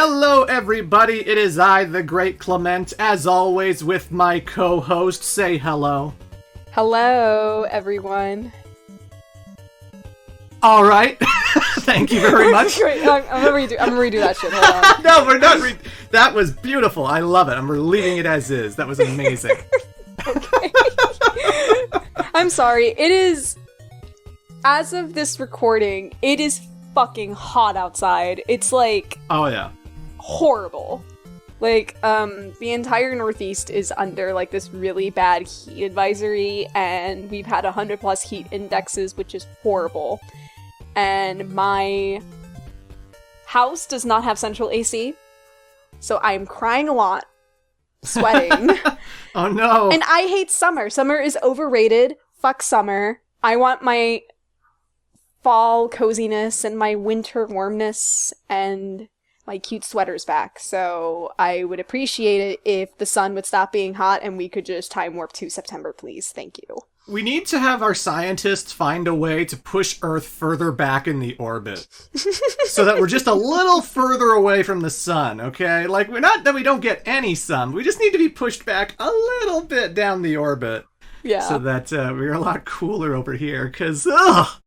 Hello, everybody. It is I, the Great Clement, as always, with my co-host. Say hello. Hello, everyone. All right. Thank you very much. Wait, I'm gonna redo that shit. Hold on. No, we're not. That was beautiful. I love it. I'm leaving it as is. That was amazing. Okay. I'm sorry. It is, as of this recording, it is fucking hot outside. It's like, oh yeah, horrible. Like, the entire Northeast is under, like, this really bad heat advisory, and we've had 100+ heat indexes, which is horrible. And my house does not have central AC, so I'm crying a lot, sweating. Oh no. And I hate summer. Summer is overrated. Fuck summer. I want my fall coziness and my winter warmness and my cute sweaters back. So I would appreciate it if the sun would stop being hot and we could just time warp to September, please. Thank you. We need to have our scientists find a way to push Earth further back in the orbit. So that we're just a little further away from the sun, okay? Like, we're not that we don't get any sun. We just need to be pushed back a little bit down the orbit. Yeah. So that we're a lot cooler over here, because, ugh!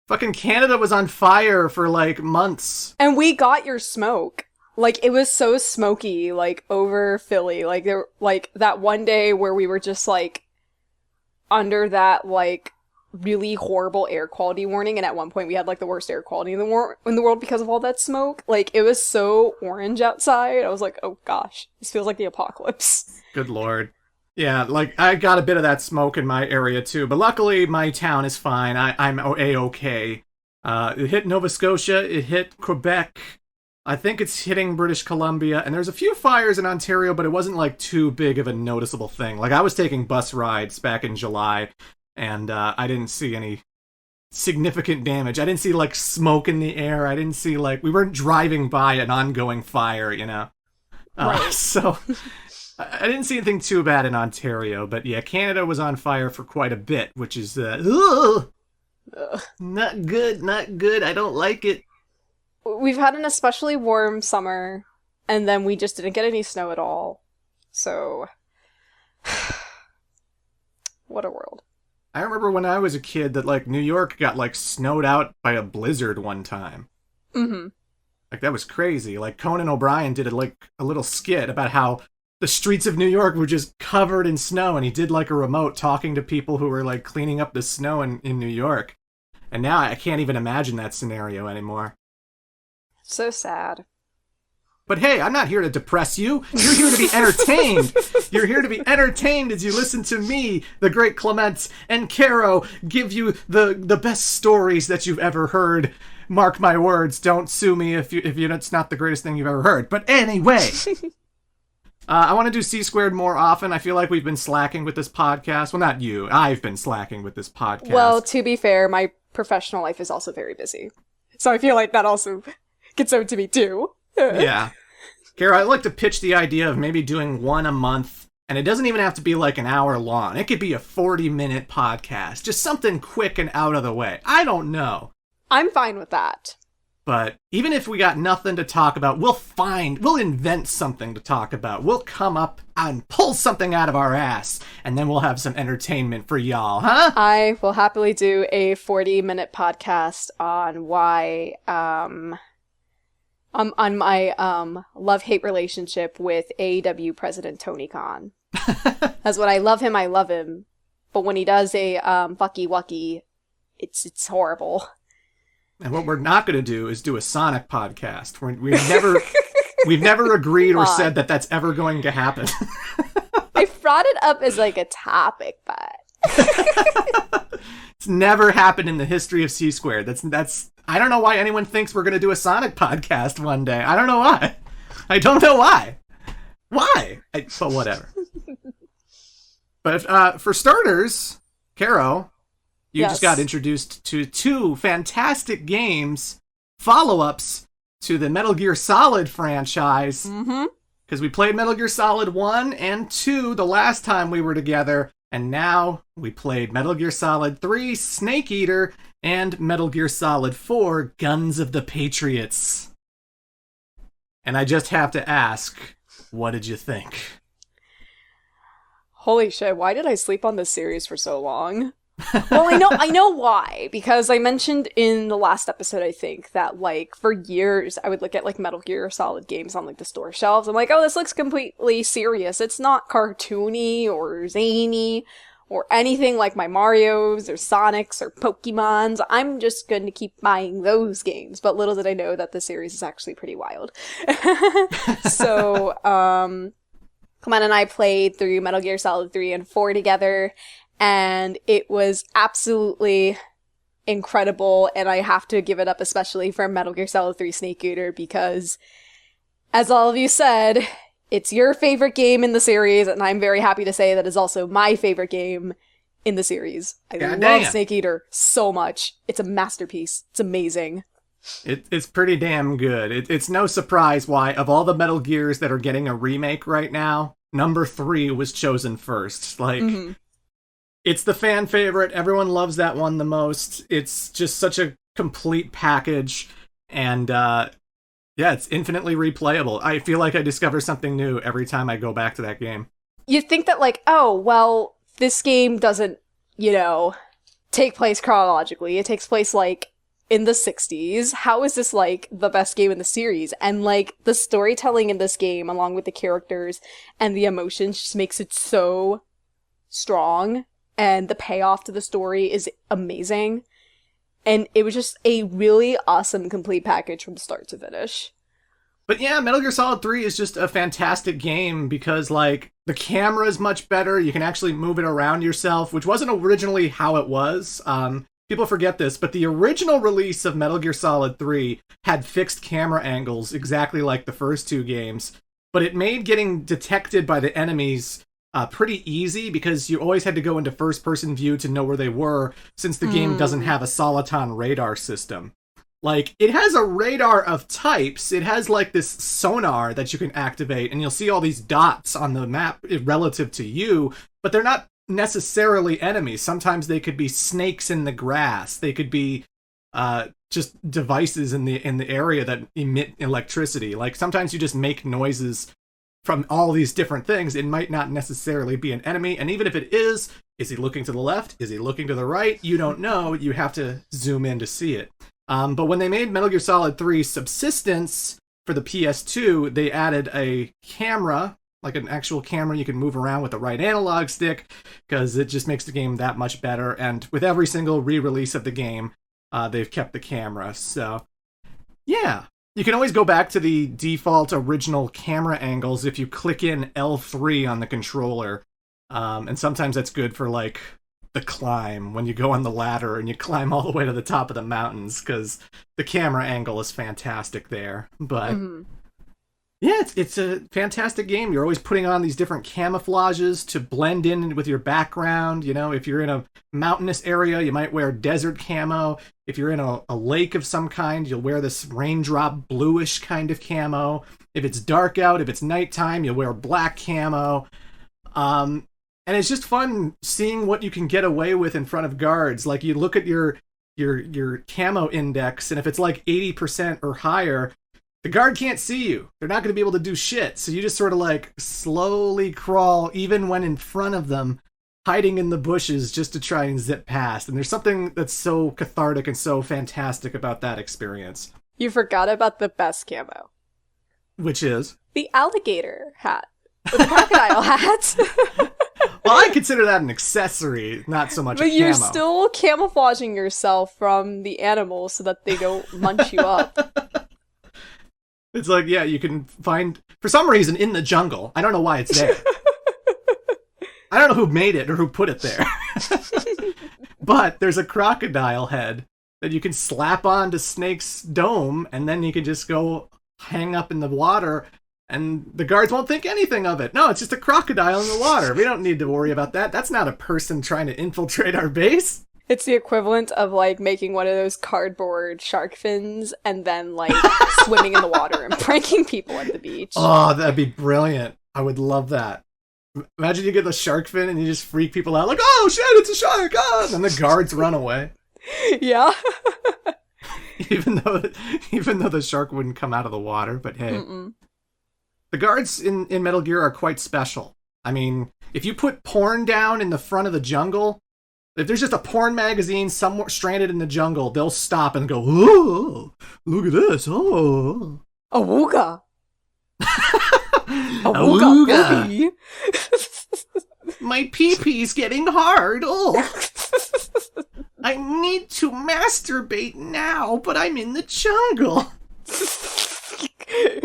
Fucking Canada was on fire for, like, months. And we got your smoke. Like, it was so smoky, like, over Philly. Like, there, like, that one day where we were just, like, under that, like, really horrible air quality warning, and at one point we had, like, the worst air quality in the world because of all that smoke. Like, it was so orange outside. I was like, oh gosh, this feels like the apocalypse. Good lord. Yeah, like, I got a bit of that smoke in my area, too, but luckily my town is fine. I'm A-okay. It hit Nova Scotia, it hit Quebec, I think it's hitting British Columbia, and there's a few fires in Ontario, but it wasn't, like, too big of a noticeable thing. Like, I was taking bus rides back in July, and I didn't see any significant damage. I didn't see, like, smoke in the air. I didn't see, like, we weren't driving by an ongoing fire, you know? Right. So I didn't see anything too bad in Ontario, but yeah, Canada was on fire for quite a bit, which is, not good, not good. I don't like it. We've had an especially warm summer, and then we just didn't get any snow at all. So, what a world. I remember when I was a kid that, like, New York got, like, snowed out by a blizzard one time. Mm-hmm. Like, that was crazy. Like, Conan O'Brien did, a little skit about how the streets of New York were just covered in snow, and he did, like, a remote talking to people who were, like, cleaning up the snow in New York. And now I can't even imagine that scenario anymore. So sad. But hey, I'm not here to depress you. You're here to be entertained. You're here to be entertained as you listen to me, the Great Clement, and Caro give you the best stories that you've ever heard. Mark my words. Don't sue me if it's not the greatest thing you've ever heard. But anyway, I want to do C-Squared more often. I feel like we've been slacking with this podcast. Well, not you. I've been slacking with this podcast. Well, to be fair, my professional life is also very busy. So I feel like that also gets owed to me too. Yeah. Kara, I'd like to pitch the idea of maybe doing one a month, and it doesn't even have to be like an hour long. It could be a 40-minute podcast. Just something quick and out of the way. I don't know. I'm fine with that. But even if we got nothing to talk about, we'll invent something to talk about. We'll come up and pull something out of our ass, and then we'll have some entertainment for y'all, huh? I will happily do a 40-minute podcast on why, on my love-hate relationship with AEW President Tony Khan. That's what I love him, but when he does a fucky-wucky, it's horrible. And what we're not going to do is do a Sonic podcast. We've never agreed or said that that's ever going to happen. I brought it up as like a topic, but it's never happened in the history of C-Squared. That's I don't know why anyone thinks we're going to do a Sonic podcast one day. I don't know why. Why? But whatever. But for starters, Caro, you just got introduced to two fantastic games, follow-ups to the Metal Gear Solid franchise. Mm-hmm. Because we played Metal Gear Solid 1 and 2 the last time we were together, and now we played Metal Gear Solid 3, Snake Eater, and Metal Gear Solid 4, Guns of the Patriots. And I just have to ask, what did you think? Holy shit, why did I sleep on this series for so long? Well, I know why, because I mentioned in the last episode, I think, that, like, for years, I would look at, like, Metal Gear Solid games on, like, the store shelves. I'm like, oh, this looks completely serious. It's not cartoony or zany or anything like my Marios or Sonics or Pokemons. I'm just going to keep buying those games. But little did I know that the series is actually pretty wild. So, Clement and I played through Metal Gear Solid 3 and 4 together, and it was absolutely incredible, and I have to give it up especially for Metal Gear Solid 3 Snake Eater, because, as all of you said, it's your favorite game in the series, and I'm very happy to say that is also my favorite game in the series. I love Snake Eater so much. It's a masterpiece. It's amazing. It's pretty damn good. It's no surprise why, of all the Metal Gears that are getting a remake right now, number 3 was chosen first. Like, it's the fan favorite. Everyone loves that one the most. It's just such a complete package. And, yeah, it's infinitely replayable. I feel like I discover something new every time I go back to that game. You think that, like, oh, well, this game doesn't, take place chronologically. It takes place, like, in the 60s. How is this, like, the best game in the series? And, like, the storytelling in this game, along with the characters and the emotions, just makes it so strong. And the payoff to the story is amazing. And it was just a really awesome complete package from start to finish. But yeah, Metal Gear Solid 3 is just a fantastic game because, like, the camera is much better. You can actually move it around yourself, which wasn't originally how it was. People forget this, but the original release of Metal Gear Solid 3 had fixed camera angles exactly like the first 2 games, but it made getting detected by the enemies pretty easy because you always had to go into first-person view to know where they were, since the game doesn't have a Soliton radar system. Like, it has a radar of types. It has, like, this sonar that you can activate, and you'll see all these dots on the map relative to you, but they're not necessarily enemies. Sometimes they could be snakes in the grass. They could be just devices in the area that emit electricity. Like, sometimes you just make noises from all these different things. It might not necessarily be an enemy, and even if it is he looking to the left? Is he looking to the right? You don't know. You have to zoom in to see it. But when they made Metal Gear Solid 3 Subsistence for the PS2, they added a camera, like an actual camera you can move around with the right analog stick, because it just makes the game that much better. And with every single re-release of the game, they've kept the camera. So, yeah. You can always go back to the default original camera angles if you click in L3 on the controller. And sometimes that's good for, like, the climb, when you go on the ladder and you climb all the way to the top of the mountains, because the camera angle is fantastic there. But yeah, it's a fantastic game. You're always putting on these different camouflages to blend in with your background. You know, if you're in a mountainous area, you might wear desert camo. If you're in a lake of some kind, you'll wear this raindrop bluish kind of camo. If it's dark out, if it's nighttime, you'll wear black camo. And it's just fun seeing what you can get away with in front of guards. Like, you look at your camo index, and if it's like 80% or higher, the guard can't see you. They're not going to be able to do shit. So you just sort of, like, slowly crawl, even when in front of them, hiding in the bushes just to try and zip past. And there's something that's so cathartic and so fantastic about that experience. You forgot about the best camo. Which is? The alligator hat. Or the crocodile hat. Well, I consider that an accessory, not so much a camo. But you're still camouflaging yourself from the animals so that they don't munch you up. It's like, yeah, you can find, for some reason, in the jungle. I don't know why it's there. I don't know who made it or who put it there. But there's a crocodile head that you can slap onto Snake's dome, and then you can just go hang up in the water, and the guards won't think anything of it. No, it's just a crocodile in the water. We don't need to worry about that. That's not a person trying to infiltrate our base. It's the equivalent of, like, making one of those cardboard shark fins and then, like, swimming in the water and pranking people at the beach. Oh, that'd be brilliant. I would love that. Imagine you get the shark fin and you just freak people out, like, oh shit, it's a shark! Ah! And then the guards run away. Yeah. even though even though the shark wouldn't come out of the water. But hey, Mm-mm. the guards in Metal Gear are quite special. I mean, if you put porn down in the front of the jungle, if there's just a porn magazine somewhere stranded in the jungle, they'll stop and go, "Oh, look at this! Oh, Awooga! Awooga. Boogie. My pee-pee's getting hard! Oh, I need to masturbate now, but I'm in the jungle."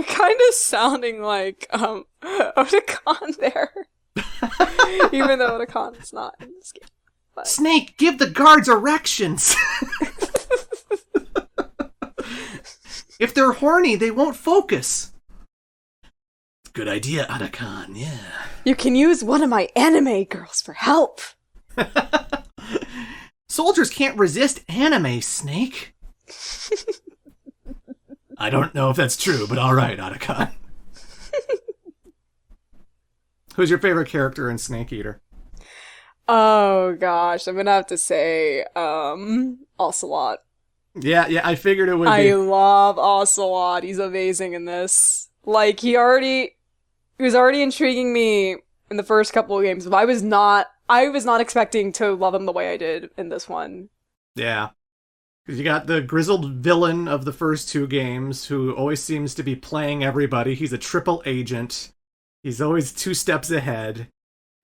Kind of sounding like Otakon there. Even though Otakon is not in this game. But. Snake, give the guards erections! If they're horny, they won't focus. Good idea, Otakon, yeah. You can use one of my anime girls for help. Soldiers can't resist anime, Snake. I don't know if that's true, but alright, Otakon. Who's your favorite character in Snake Eater? Oh gosh, I'm gonna have to say, Ocelot. Yeah, I figured it would be. I love Ocelot. He's amazing in this. Like, he was already intriguing me in the first couple of games, but I was not expecting to love him the way I did in this one. Yeah. Because you got the grizzled villain of the first two games who always seems to be playing everybody. He's a triple agent. He's always 2 steps ahead.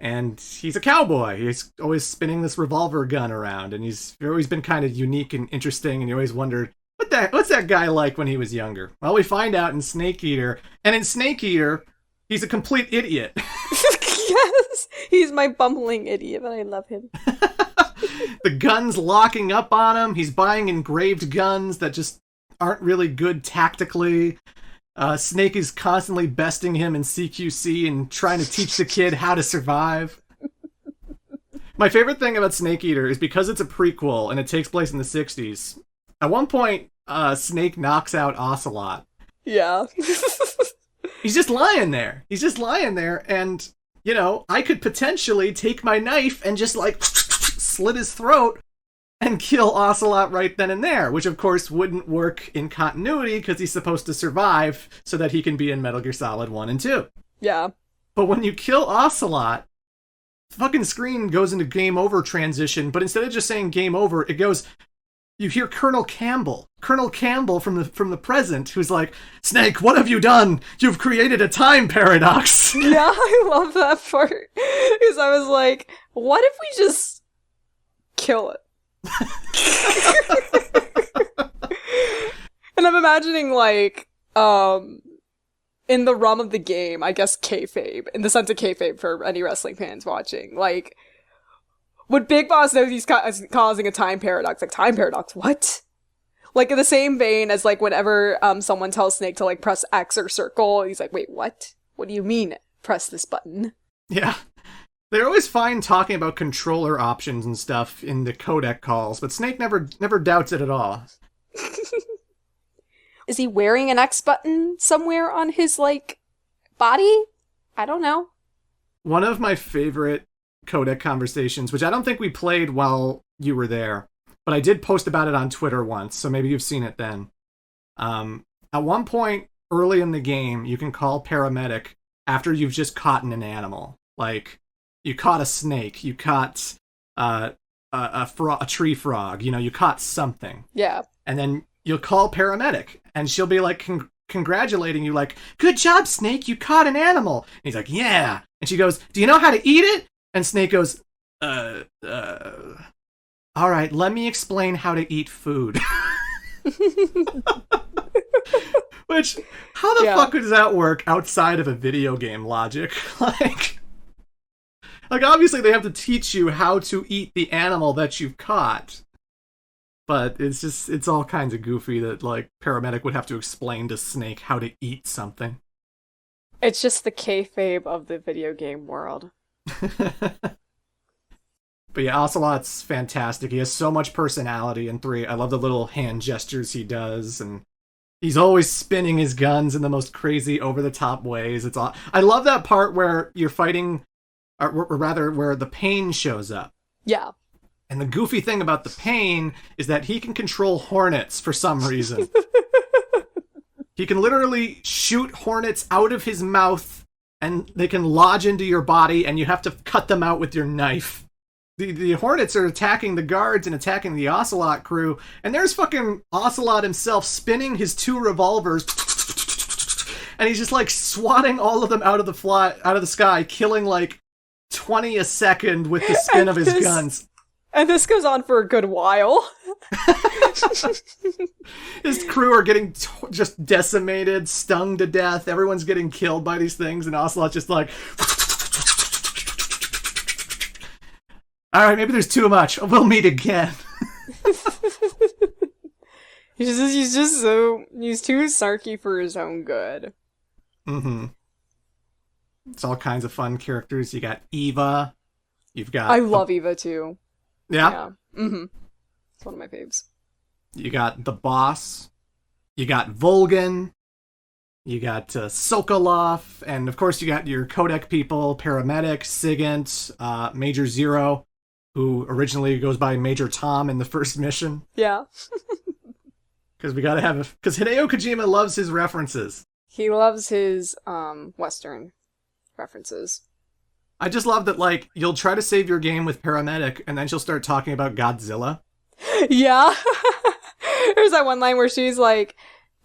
And he's a cowboy. He's always spinning this revolver gun around. And he's always been kind of unique and interesting. And you always wondered, what's that guy like when he was younger? Well, we find out in Snake Eater. And in Snake Eater, he's a complete idiot. Yes, he's my bumbling idiot, but I love him. The gun's locking up on him. He's buying engraved guns that just aren't really good tactically. Snake is constantly besting him in CQC and trying to teach the kid how to survive. My favorite thing about Snake Eater is because it's a prequel and it takes place in the 60s. At one point, Snake knocks out Ocelot. Yeah. He's just lying there. And, you know, I could potentially take my knife and just, like, slit his throat and kill Ocelot right then and there, which, of course, wouldn't work in continuity because he's supposed to survive so that he can be in Metal Gear Solid 1 and 2. Yeah. But when you kill Ocelot, the fucking screen goes into game over transition, but instead of just saying game over, it goes... You hear Colonel Campbell from the present, who's like, "Snake, what have you done? You've created a time paradox." Yeah, I love that part. Because I was like, what if we just kill it? And I'm imagining, like, in the realm of the game, I guess kayfabe, in the sense of kayfabe for any wrestling fans watching, like, would Big Boss know he's causing a time paradox? Like, time paradox, what? Like, in the same vein as, like, whenever someone tells Snake to, like, press X or circle, he's like, wait, what? What do you mean, press this button? Yeah. They're always fine talking about controller options and stuff in the codec calls, but Snake never doubts it at all. Is he wearing an X button somewhere on his, like, body? I don't know. One of my favorite codec conversations, which I don't think we played while you were there, but I did post about it on Twitter once, so maybe you've seen it then. At one point early in the game, you can call paramedic after you've just caught an animal. Like, you caught a snake, you caught a tree frog, you know, you caught something. Yeah. And then you'll call paramedic, and she'll be like congratulating you, like, "Good job, Snake, you caught an animal." And he's like, "Yeah." And she goes, "Do you know how to eat it?" And Snake goes, all right, let me explain how to eat food. Which, how the fuck does that work outside of a video game logic? Like, obviously they have to teach you how to eat the animal that you've caught. But it's all kinds of goofy that, like, paramedic would have to explain to Snake how to eat something. It's just the kayfabe of the video game world. But yeah, Ocelot's fantastic. He has so much personality in 3. I love the little hand gestures he does, and he's always spinning his guns in the most crazy, over-the-top ways. It's all. I love that part where you're fighting, or rather, where the pain shows up. Yeah. And the goofy thing about the pain is that he can control hornets for some reason. He can literally shoot hornets out of his mouth, and they can lodge into your body, and you have to cut them out with your knife. The hornets are attacking the guards and attacking the Ocelot crew, and there's fucking Ocelot himself spinning his 2 revolvers, and he's just like swatting all of them out of the sky, killing like 20 a second with the spin of his guns. And this goes on for a good while. His crew are getting just decimated, stung to death. Everyone's getting killed by these things, and Ocelot's just like, all right, maybe there's too much. We'll meet again. He's too snarky for his own good. Mm-hmm. It's all kinds of fun characters. You got Eva. You've got... I love Eva, too. Yeah? Mm-hmm. It's one of my faves. You got the boss. You got Volgan. You got Sokolov. And, of course, you got your Codec people, Paramedic, Sigint, Major Zero, who originally goes by Major Tom in the first mission. Yeah. Because we gotta have... Because Hideo Kojima loves his references. He loves his, Western references. I just love that, like, you'll try to save your game with Paramedic, and then she'll start talking about Godzilla. Yeah. There's that one line where she's like...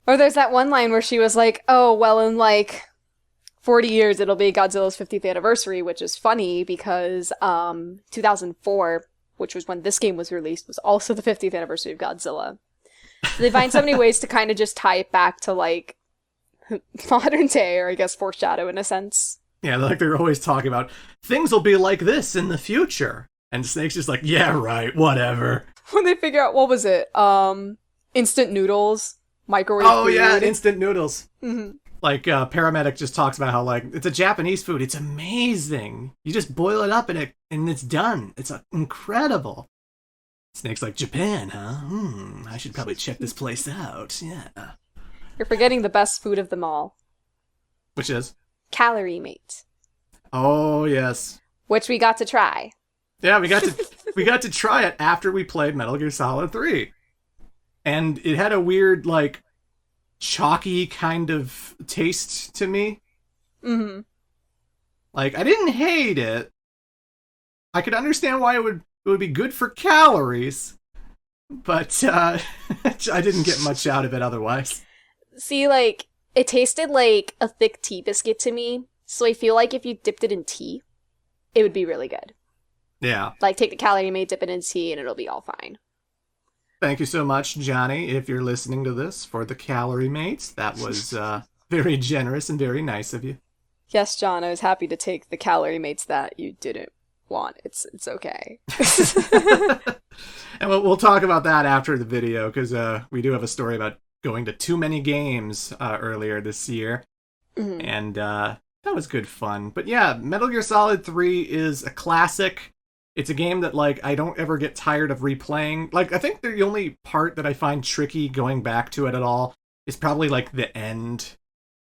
Or there's that one line where she was like, oh, well, in, like, 40 years, it'll be Godzilla's 50th anniversary, which is funny because, 2004, which was when this game was released, was also the 50th anniversary of Godzilla. So they find so many ways to kind of just tie it back to, like, modern day, or I guess foreshadow in a sense. Yeah, like they're always talking about, things will be like this in the future. And Snake's just like, yeah, right, whatever. When they figure out, what was it? Instant noodles, microwave food. Yeah, instant noodles. Mm-hmm. Like, Paramedic just talks about how, like, it's a Japanese food. It's amazing. You just boil it up and it's done. It's incredible. Snake's like, Japan, huh? I should probably check this place out. Yeah. You're forgetting the best food of them all. Which is? Calorie Mate. Oh, yes. Which we got to try. Yeah, we got to try it after we played Metal Gear Solid 3. And it had a weird, like, chalky kind of taste to me. Mm-hmm. Like, I didn't hate it. I could understand why it would be good for calories, but I didn't get much out of it otherwise. See, like, it tasted like a thick tea biscuit to me, so I feel like if you dipped it in tea, it would be really good. Yeah. Like, take the Calorie Mate, dip it in tea, and it'll be all fine. Thank you so much, Johnny, if you're listening to this, for the Calorie Mates. That was very generous and very nice of you. Yes, John, I was happy to take the Calorie Mates that you didn't want. It's okay. And we'll talk about that after the video, because we do have a story about going to too many games earlier this year. Mm-hmm. And that was good fun. But yeah, Metal Gear Solid 3 is a classic. It's a game that, like, I don't ever get tired of replaying. Like, I think the only part that I find tricky going back to it at all is probably, like, the end.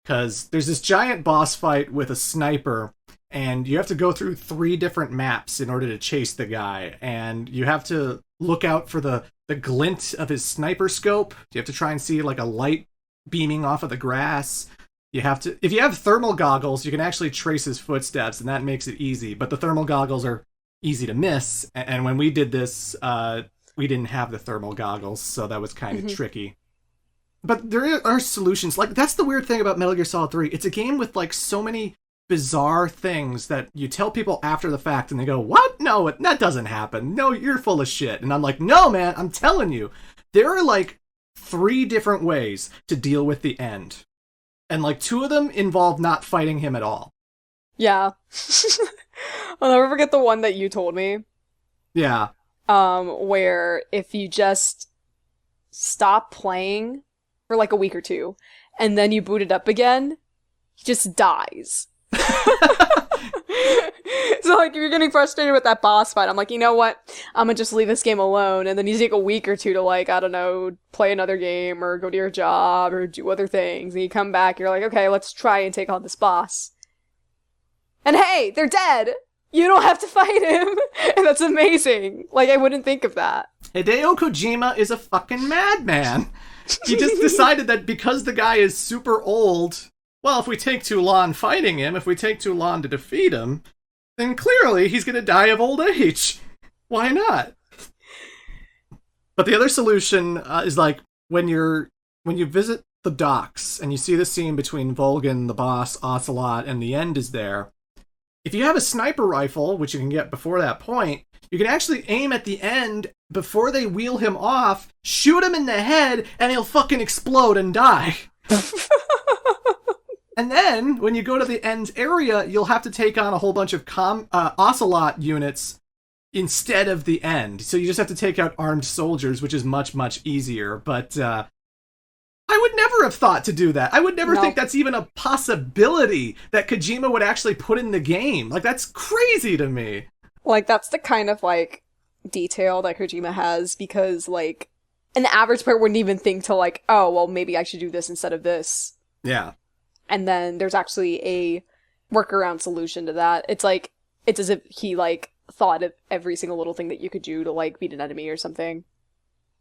Because there's this giant boss fight with a sniper, and you have to go through 3 different maps in order to chase the guy. And you have to look out for the glint of his sniper scope. You have to try and see, like, a light beaming off of the grass. You have to... If you have thermal goggles, you can actually trace his footsteps, and that makes it easy. But the thermal goggles are easy to miss, and when we did this, we didn't have the thermal goggles, so that was kind of tricky. But there are solutions. Like, that's the weird thing about Metal Gear Solid 3. It's a game with, like, so many bizarre things that you tell people after the fact, and they go, what? No, that doesn't happen. No, you're full of shit. And I'm like, no, man, I'm telling you. There are, like, 3 different ways to deal with the end. And, like, 2 of them involve not fighting him at all. Yeah. I'll never forget the one that you told me. Yeah. Where if you just stop playing for like a week or 2, and then you boot it up again, he just dies. So, like, if you're getting frustrated with that boss fight, I'm like, you know what? I'm gonna just leave this game alone, and then you take a week or 2 to, like, I don't know, play another game, or go to your job, or do other things, and you come back, you're like, okay, let's try and take on this boss. And hey, they're dead! You don't have to fight him. And that's amazing. Like, I wouldn't think of that. Hideo Kojima is a fucking madman. He just decided that because the guy is super old, well, if we take too long fighting him, if we take too long to defeat him, then clearly he's going to die of old age. Why not? But the other solution is like when you visit the docks and you see the scene between Volgan, the boss, Ocelot, and the end is there. If you have a sniper rifle, which you can get before that point, you can actually aim at the end before they wheel him off, shoot him in the head, and he'll fucking explode and die. And then, when you go to the end's area, you'll have to take on a whole bunch of Ocelot units instead of the end. So you just have to take out armed soldiers, which is much, much easier. But I would never have thought to do that. I would never think that's even a possibility that Kojima would actually put in the game. Like, that's crazy to me. Like, that's the kind of, like, detail that Kojima has, because, like, an average player wouldn't even think to, like, oh, well, maybe I should do this instead of this. Yeah. And then there's actually a workaround solution to that. It's like, it's as if he, like, thought of every single little thing that you could do to, like, beat an enemy or something.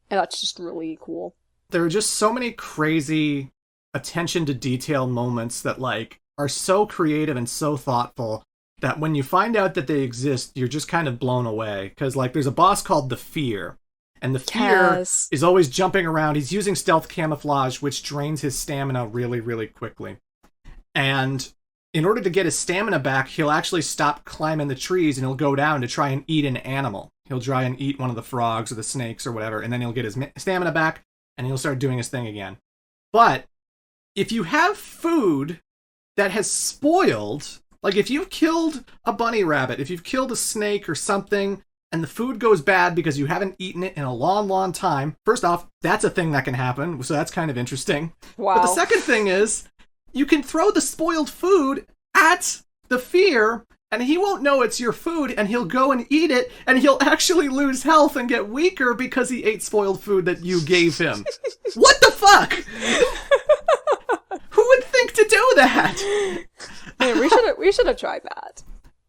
And that's just really cool. There are just so many crazy attention to detail moments that, like, are so creative and so thoughtful that when you find out that they exist, you're just kind of blown away. Because, like, there's a boss called the Fear. And the Fear is always jumping around. He's using stealth camouflage, which drains his stamina really, really quickly. And in order to get his stamina back, he'll actually stop climbing the trees and he'll go down to try and eat an animal. He'll try and eat one of the frogs or the snakes or whatever, and then he'll get his stamina back and he'll start doing his thing again. But if you have food that has spoiled, like if you've killed a bunny rabbit, if you've killed a snake or something, and the food goes bad because you haven't eaten it in a long, long time, first off, that's a thing that can happen, so that's kind of interesting. Wow. But the second thing is, you can throw the spoiled food at the Fear, and he won't know it's your food, and he'll go and eat it, and he'll actually lose health and get weaker because he ate spoiled food that you gave him. What the fuck? Who would think to do that? Man, we should have tried that.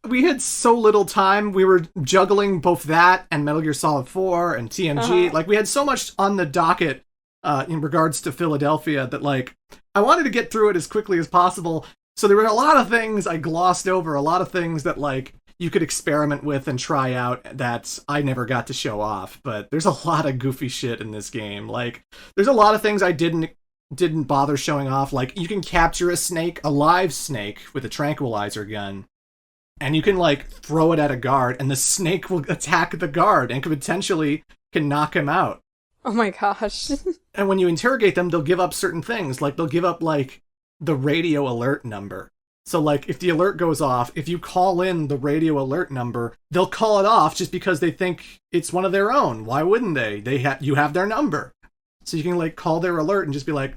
We had so little time. We were juggling both that and Metal Gear Solid 4 and TMG. Like, we had so much on the docket in regards to Philadelphia that, like, I wanted to get through it as quickly as possible. So there were a lot of things I glossed over, a lot of things that, like, you could experiment with and try out that I never got to show off. But there's a lot of goofy shit in this game. Like, there's a lot of things I didn't bother showing off. Like, you can capture a snake, a live snake, with a tranquilizer gun. And you can, like, throw it at a guard, and the snake will attack the guard and potentially can knock him out. Oh my gosh. And when you interrogate them, they'll give up certain things. Like, they'll give up, like, the radio alert number. So, like, if the alert goes off, if you call in the radio alert number, they'll call it off just because they think it's one of their own. Why wouldn't they? You have their number. So you can, like, call their alert and just be like,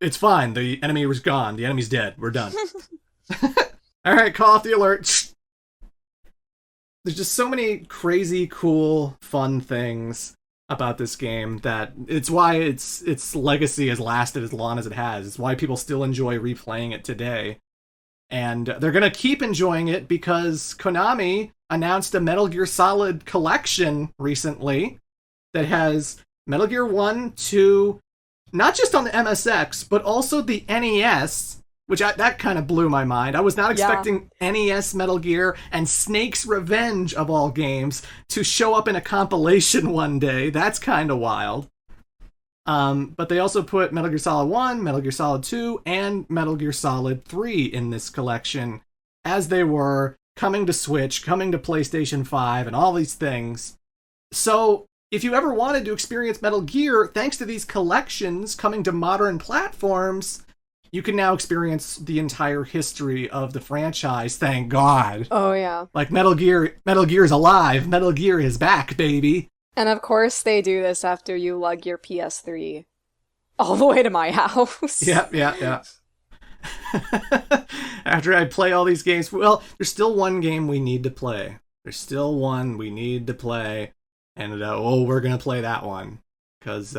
it's fine. The enemy was gone. The enemy's dead. We're done. All right, call off the alert. There's just so many crazy, cool, fun things about this game that it's why its legacy has lasted as long as it has. It's why people still enjoy replaying it today. And they're going to keep enjoying it because Konami announced a Metal Gear Solid collection recently that has Metal Gear 1, 2, not just on the MSX, but also the NES, which that kind of blew my mind. I was not expecting NES Metal Gear and Snake's Revenge, of all games, to show up in a compilation one day. That's kind of wild. But they also put Metal Gear Solid 1, Metal Gear Solid 2, and Metal Gear Solid 3 in this collection, as they were coming to Switch, coming to PlayStation 5, and all these things. So, if you ever wanted to experience Metal Gear, thanks to these collections coming to modern platforms, you can now experience the entire history of the franchise, thank God. Oh, yeah. Like, Metal Gear's alive. Metal Gear is back, baby. And of course they do this after you lug your PS3 all the way to my house. Yeah. After I play all these games, well, there's still one game we need to play. And, we're gonna play that one. Because,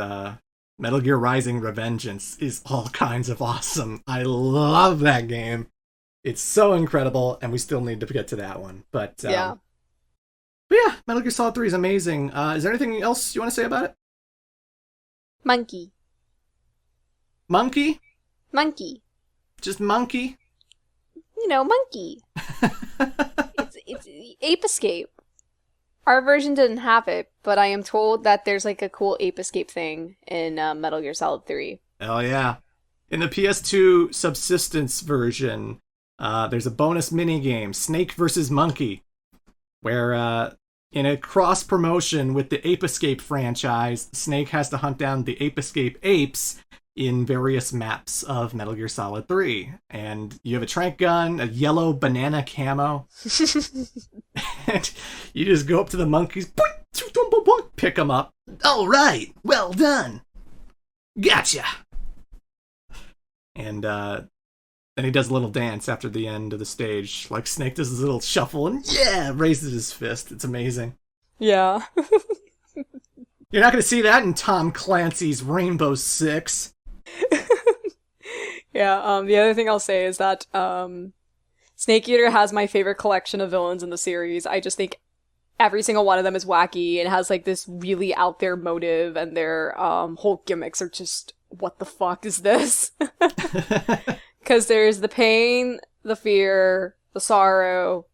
Metal Gear Rising Revengeance is all kinds of awesome. I love that game. It's so incredible, and we still need to get to that one. Yeah. But yeah, Metal Gear Solid 3 is amazing. Is there anything else you want to say about it? Monkey. Monkey? Monkey. Just monkey? Monkey. It's Ape Escape. Our version didn't have it, but I am told that there's like a cool Ape Escape thing in Metal Gear Solid 3. Oh yeah. In the PS2 Subsistence version, there's a bonus minigame, Snake versus Monkey, where in a cross-promotion with the Ape Escape franchise, Snake has to hunt down the Ape Escape apes in various maps of Metal Gear Solid 3. And you have a trank gun, a yellow banana camo, and you just go up to the monkeys, pick them up. All right, well done. Gotcha. And then he does a little dance after the end of the stage. Like Snake does his little shuffle and raises his fist. It's amazing. Yeah. You're not going to see that in Tom Clancy's Rainbow Six. Yeah, the other thing I'll say is that Snake Eater has my favorite collection of villains in the series. I just think every single one of them is wacky and has like this really out there motive, and their whole gimmicks are just, what the fuck is this? Because there's the pain, the fear, the sorrow,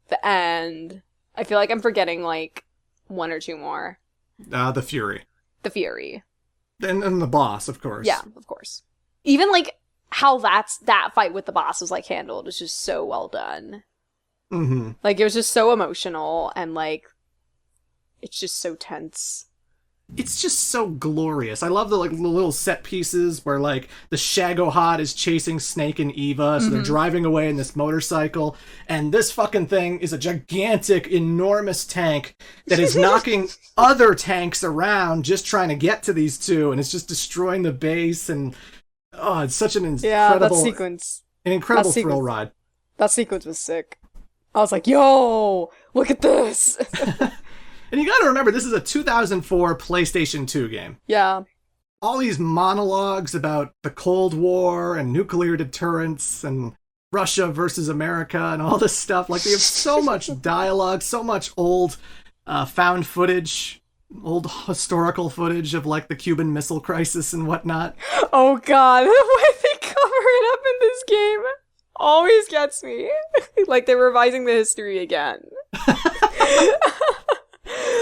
the end. I feel like I'm forgetting like one or two more. The Fury. The Fury. And the boss, of course. Yeah, of course. Even like how that fight with the boss was like handled is just so well done. Mm-hmm. Like it was just so emotional, and like it's just so tense. It's just so glorious. I love the like little set pieces where like the Shagohod is chasing Snake and Eva, so they're driving away in this motorcycle, and this fucking thing is a gigantic, enormous tank that is knocking other tanks around just trying to get to these two, and it's just destroying the base, and it's such an incredible sequence. An incredible thrill ride. That sequence was sick. I was like, yo, look at this. And you gotta remember, this is a 2004 PlayStation 2 game. Yeah. All these monologues about the Cold War and nuclear deterrence and Russia versus America and all this stuff. Like, they have so much dialogue, so much old found footage, old historical footage of, like, the Cuban Missile Crisis and whatnot. Oh, God. The way they cover it up in this game always gets me. Like, they're revising the history again.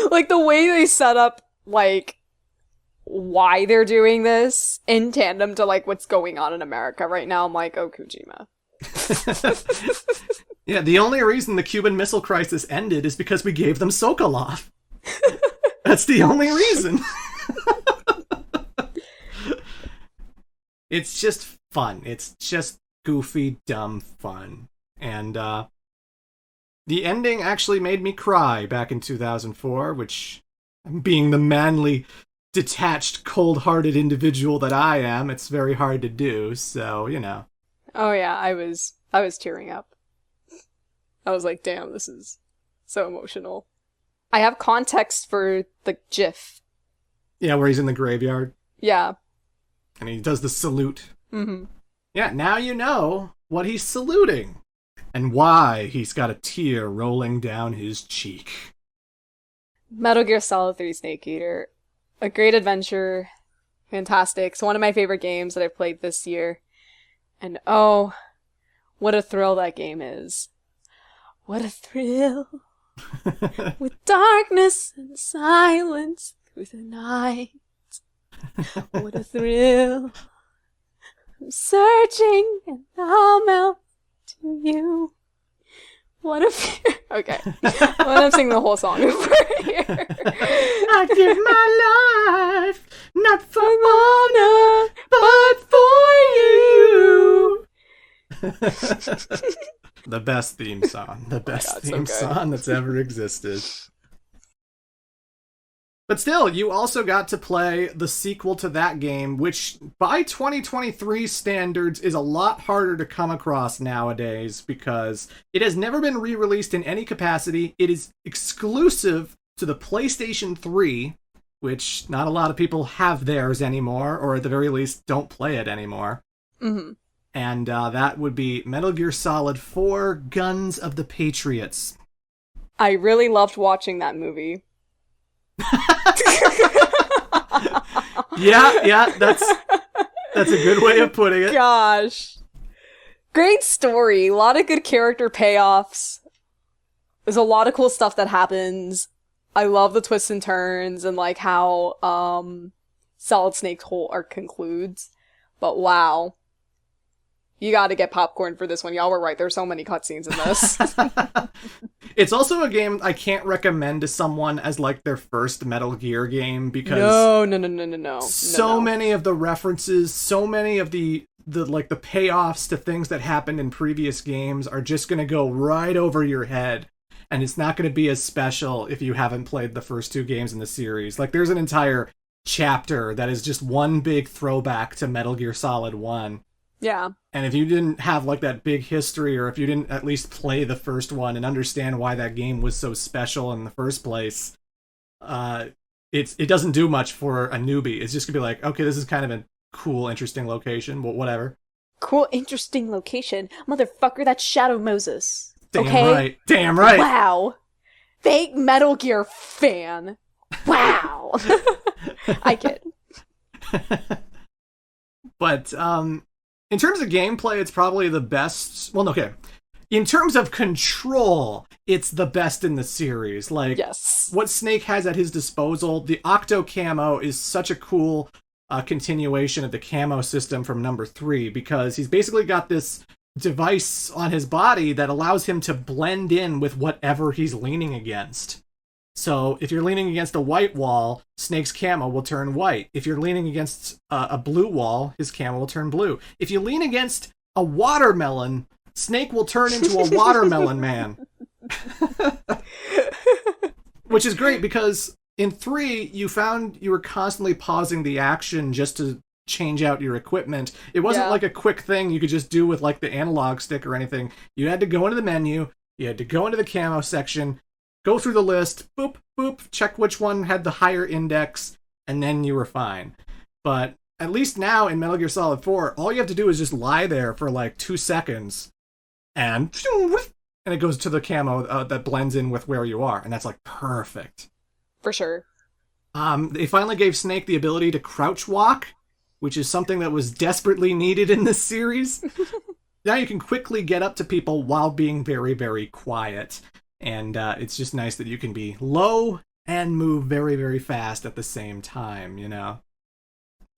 Like, the way they set up, like, why they're doing this in tandem to, like, what's going on in America right now, I'm like, oh, Kojima. Yeah, the only reason the Cuban Missile Crisis ended is because we gave them Sokolov. That's the only reason. It's just fun. It's just goofy, dumb fun. And, the ending actually made me cry back in 2004, which, being the manly, detached, cold-hearted individual that I am, it's very hard to do, so, you know. Oh yeah, I was tearing up. I was like, damn, this is so emotional. I have context for the GIF. Yeah, where he's in the graveyard. Yeah. And he does the salute. Mm-hmm. Yeah, now you know what he's saluting. And why he's got a tear rolling down his cheek. Metal Gear Solid 3 Snake Eater. A great adventure. Fantastic. It's one of my favorite games that I've played this year. And oh, what a thrill that game is. What a thrill. With darkness and silence through the night. What a thrill. I'm searching and I'll melt to you. What a fear. Okay. I'm gonna sing the whole song over here. I give my life, not for honor, but for you. The best theme song. The best theme song that's ever existed. But still, you also got to play the sequel to that game, which by 2023 standards is a lot harder to come across nowadays because it has never been re-released in any capacity. It is exclusive to the PlayStation 3, which not a lot of people have theirs anymore, or at the very least don't play it anymore. Mm-hmm. and that would be Metal Gear Solid 4: Guns of the Patriots. I really loved watching that movie. Yeah, that's a good way of putting it. Gosh. Great story. A lot of good character payoffs. There's a lot of cool stuff that happens. I love the twists and turns and like how Solid Snake's whole arc concludes. But wow. You gotta get popcorn for this one. Y'all were right. There's so many cutscenes in this. It's also a game I can't recommend to someone as like their first Metal Gear game because No. So many of the references, so many of the like the payoffs to things that happened in previous games are just going to go right over your head, and it's not going to be as special if you haven't played the first 2 games in the series. Like there's an entire chapter that is just one big throwback to Metal Gear Solid 1. Yeah. And if you didn't have like that big history, or if you didn't at least play the first one and understand why that game was so special in the first place, it doesn't do much for a newbie. It's just gonna be like, okay, this is kind of a cool, interesting location, but whatever. Cool, interesting location, motherfucker. That's Shadow Moses. Damn right. Wow. Fake Metal Gear fan. Wow. I get it. But in terms of gameplay, it's probably the best. Well, okay. In terms of control, it's the best in the series. Like, yes. What Snake has at his disposal, the Octo Camo is such a cool continuation of the camo system from number 3, because he's basically got this device on his body that allows him to blend in with whatever he's leaning against. So if you're leaning against a white wall, Snake's camo will turn white. If you're leaning against a blue wall, his camo will turn blue. If you lean against a watermelon, Snake will turn into a watermelon man. Which is great because in 3, you found you were constantly pausing the action just to change out your equipment. It wasn't like a quick thing you could just do with like the analog stick or anything. You had to go into the menu, you had to go into the camo section, go through the list, boop, boop, check which one had the higher index, and then you were fine. But at least now in Metal Gear Solid 4, all you have to do is just lie there for like 2 seconds, and it goes to the camo that blends in with where you are, and that's like perfect. For sure. They finally gave Snake the ability to crouch walk, which is something that was desperately needed in this series. Now you can quickly get up to people while being very, very quiet. And it's just nice that you can be low and move very, very fast at the same time, you know?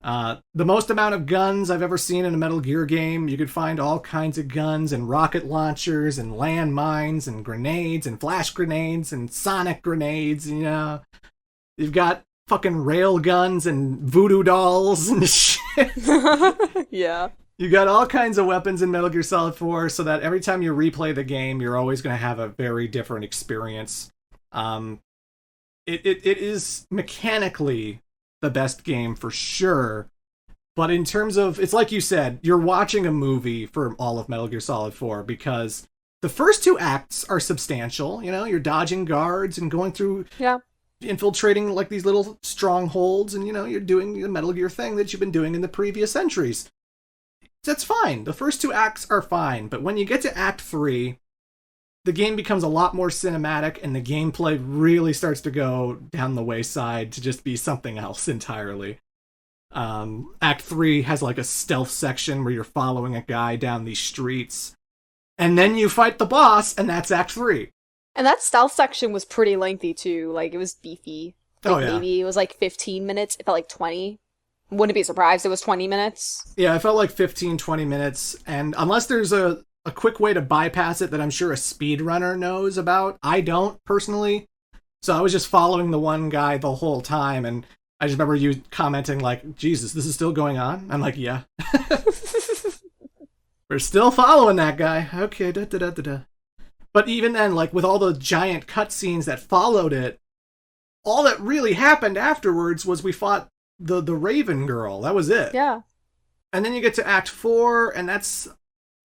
The most amount of guns I've ever seen in a Metal Gear game. You could find all kinds of guns and rocket launchers and landmines and grenades and flash grenades and sonic grenades, you know? You've got fucking rail guns and voodoo dolls and shit. Yeah. You got all kinds of weapons in Metal Gear Solid 4, so that every time you replay the game, you're always going to have a very different experience. It is mechanically the best game for sure, but in terms of, it's like you said, you're watching a movie for all of Metal Gear Solid 4, because the first 2 acts are substantial. You know, you're dodging guards and going through, infiltrating like these little strongholds, and you know, you're doing the Metal Gear thing that you've been doing in the previous entries. That's fine. The first 2 acts are fine, but when you get to Act 3, the game becomes a lot more cinematic, and the gameplay really starts to go down the wayside to just be something else entirely. Act 3 has like a stealth section where you're following a guy down these streets, and then you fight the boss, and that's Act 3. And that stealth section was pretty lengthy too. Like, it was beefy. Like, maybe it was like 15 minutes. It felt like 20. Wouldn't be surprised it was 20 minutes. Yeah, it felt like 15, 20 minutes. And unless there's a quick way to bypass it that I'm sure a speedrunner knows about, I don't, personally. So I was just following the one guy the whole time, and I just remember you commenting like, Jesus, this is still going on? I'm like, yeah. We're still following that guy. Okay, da-da-da-da-da. But even then, like, with all the giant cutscenes that followed it, all that really happened afterwards was we fought the Raven girl. That was it. Yeah. And then you get to Act 4, and that's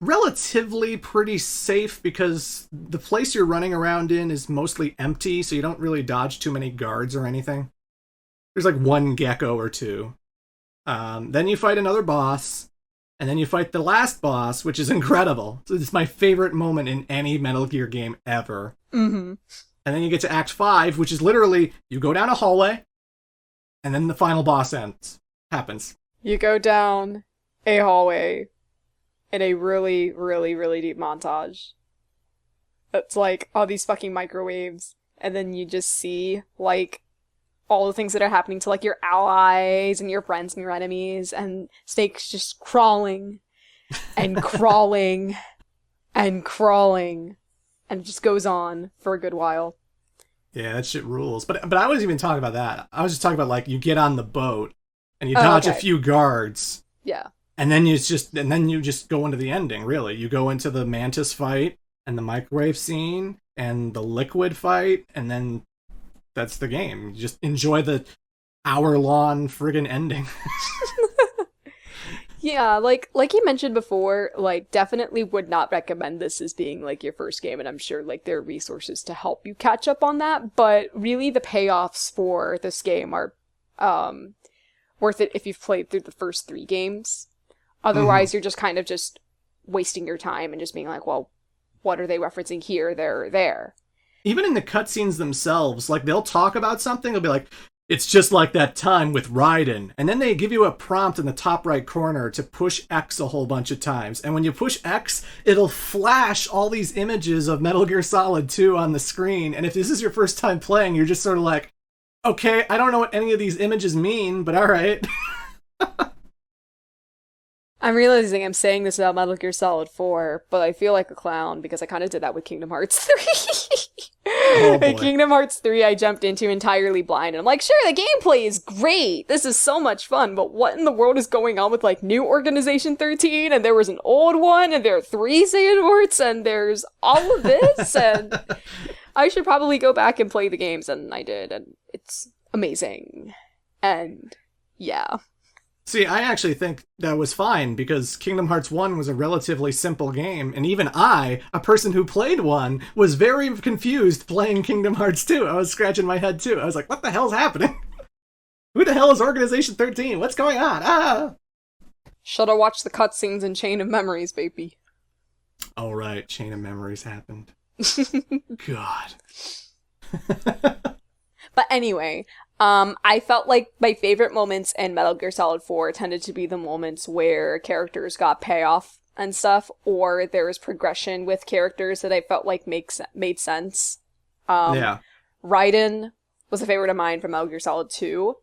relatively pretty safe because the place you're running around in is mostly empty, so you don't really dodge too many guards or anything. There's like one gecko or two. Then you fight another boss, and then you fight the last boss, which is incredible. So it's my favorite moment in any Metal Gear game ever. Mm-hmm. And then you get to Act 5, which is literally you go down a hallway, and then the final boss happens. You go down a hallway in a really, really, really deep montage. It's like all these fucking microwaves, and then you just see, like, all the things that are happening to, like, your allies and your friends and your enemies, and Snake's just crawling and crawling and crawling, and it just goes on for a good while. Yeah, that shit rules. But I wasn't even talking about that. I was just talking about, like, you get on the boat and you dodge a few guards. Yeah. And then you just go into the ending, really. You go into the Mantis fight and the microwave scene and the liquid fight, and then that's the game. You just enjoy the hour-long friggin' ending. Yeah, like you mentioned before, like, definitely would not recommend this as being, like, your first game, and I'm sure, like, there are resources to help you catch up on that, but really the payoffs for this game are worth it if you've played through the first 3 games. Otherwise, you're just kind of just wasting your time and just being like, well, what are they referencing here, there, or there? Even in the cutscenes themselves, like, they'll talk about something, they'll be like, it's just like that time with Raiden. And then they give you a prompt in the top right corner to push X a whole bunch of times. And when you push X, it'll flash all these images of Metal Gear Solid 2 on the screen. And if this is your first time playing, you're just sort of like, okay, I don't know what any of these images mean, but all right. I'm realizing I'm saying this about Metal Gear Solid 4, but I feel like a clown because I kind of did that with Kingdom Hearts 3. Oh, boy. Kingdom Hearts 3 I jumped into entirely blind, and I'm like, sure, the gameplay is great, this is so much fun, but what in the world is going on with, like, New Organization 13, and there was an old one, and there are 3 Xehanorts, and there's all of this, and I should probably go back and play the games, and I did, and it's amazing. And, yeah. See, I actually think that was fine, because Kingdom Hearts 1 was a relatively simple game, and even I, a person who played 1, was very confused playing Kingdom Hearts 2. I was scratching my head, too. I was like, what the hell's happening? Who the hell is Organization 13? What's going on? Ah! Shoulda watched the cutscenes in Chain of Memories, baby. Oh, right. Chain of Memories happened. God. But anyway, I felt like my favorite moments in Metal Gear Solid 4 tended to be the moments where characters got payoff and stuff, or there was progression with characters that I felt like made sense. Yeah. Raiden was a favorite of mine from Metal Gear Solid 2.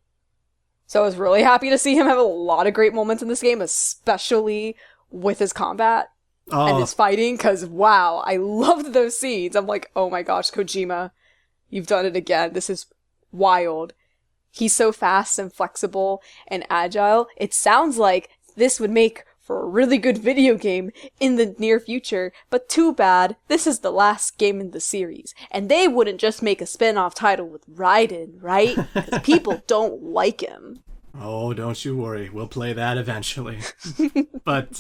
So I was really happy to see him have a lot of great moments in this game, especially with his combat and his fighting, because wow, I loved those scenes. I'm like, oh my gosh, Kojima, you've done it again. This is wild. He's so fast and flexible and agile. It sounds like this would make for a really good video game in the near future, but too bad, this is the last game in the series. And they wouldn't just make a spin-off title with Raiden, right? Because people don't like him. Oh, don't you worry. We'll play that eventually. But,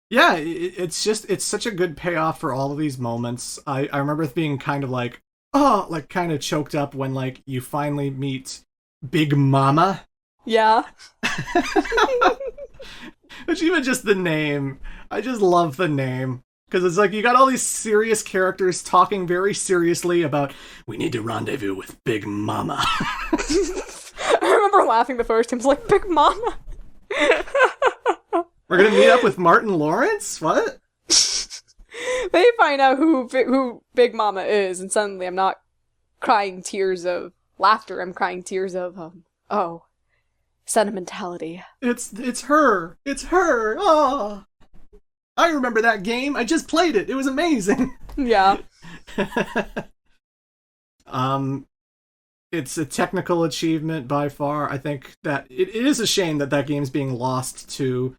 yeah, it's such a good payoff for all of these moments. I remember being kind of like, oh, like kind of choked up when, like, you finally meet Big Mama. Yeah. Which even just the name, I just love the name. Because it's like, you got all these serious characters talking very seriously about, we need to rendezvous with Big Mama. I remember laughing the first time. I was like, Big Mama? We're gonna meet up with Martin Lawrence? What? They find out who Big Mama is, and suddenly I'm not crying tears of laughter. I'm crying tears of, sentimentality. It's her. It's her. Oh, I remember that game. I just played it. It was amazing. Yeah. It's a technical achievement by far. I think that it is a shame that that game's being lost to...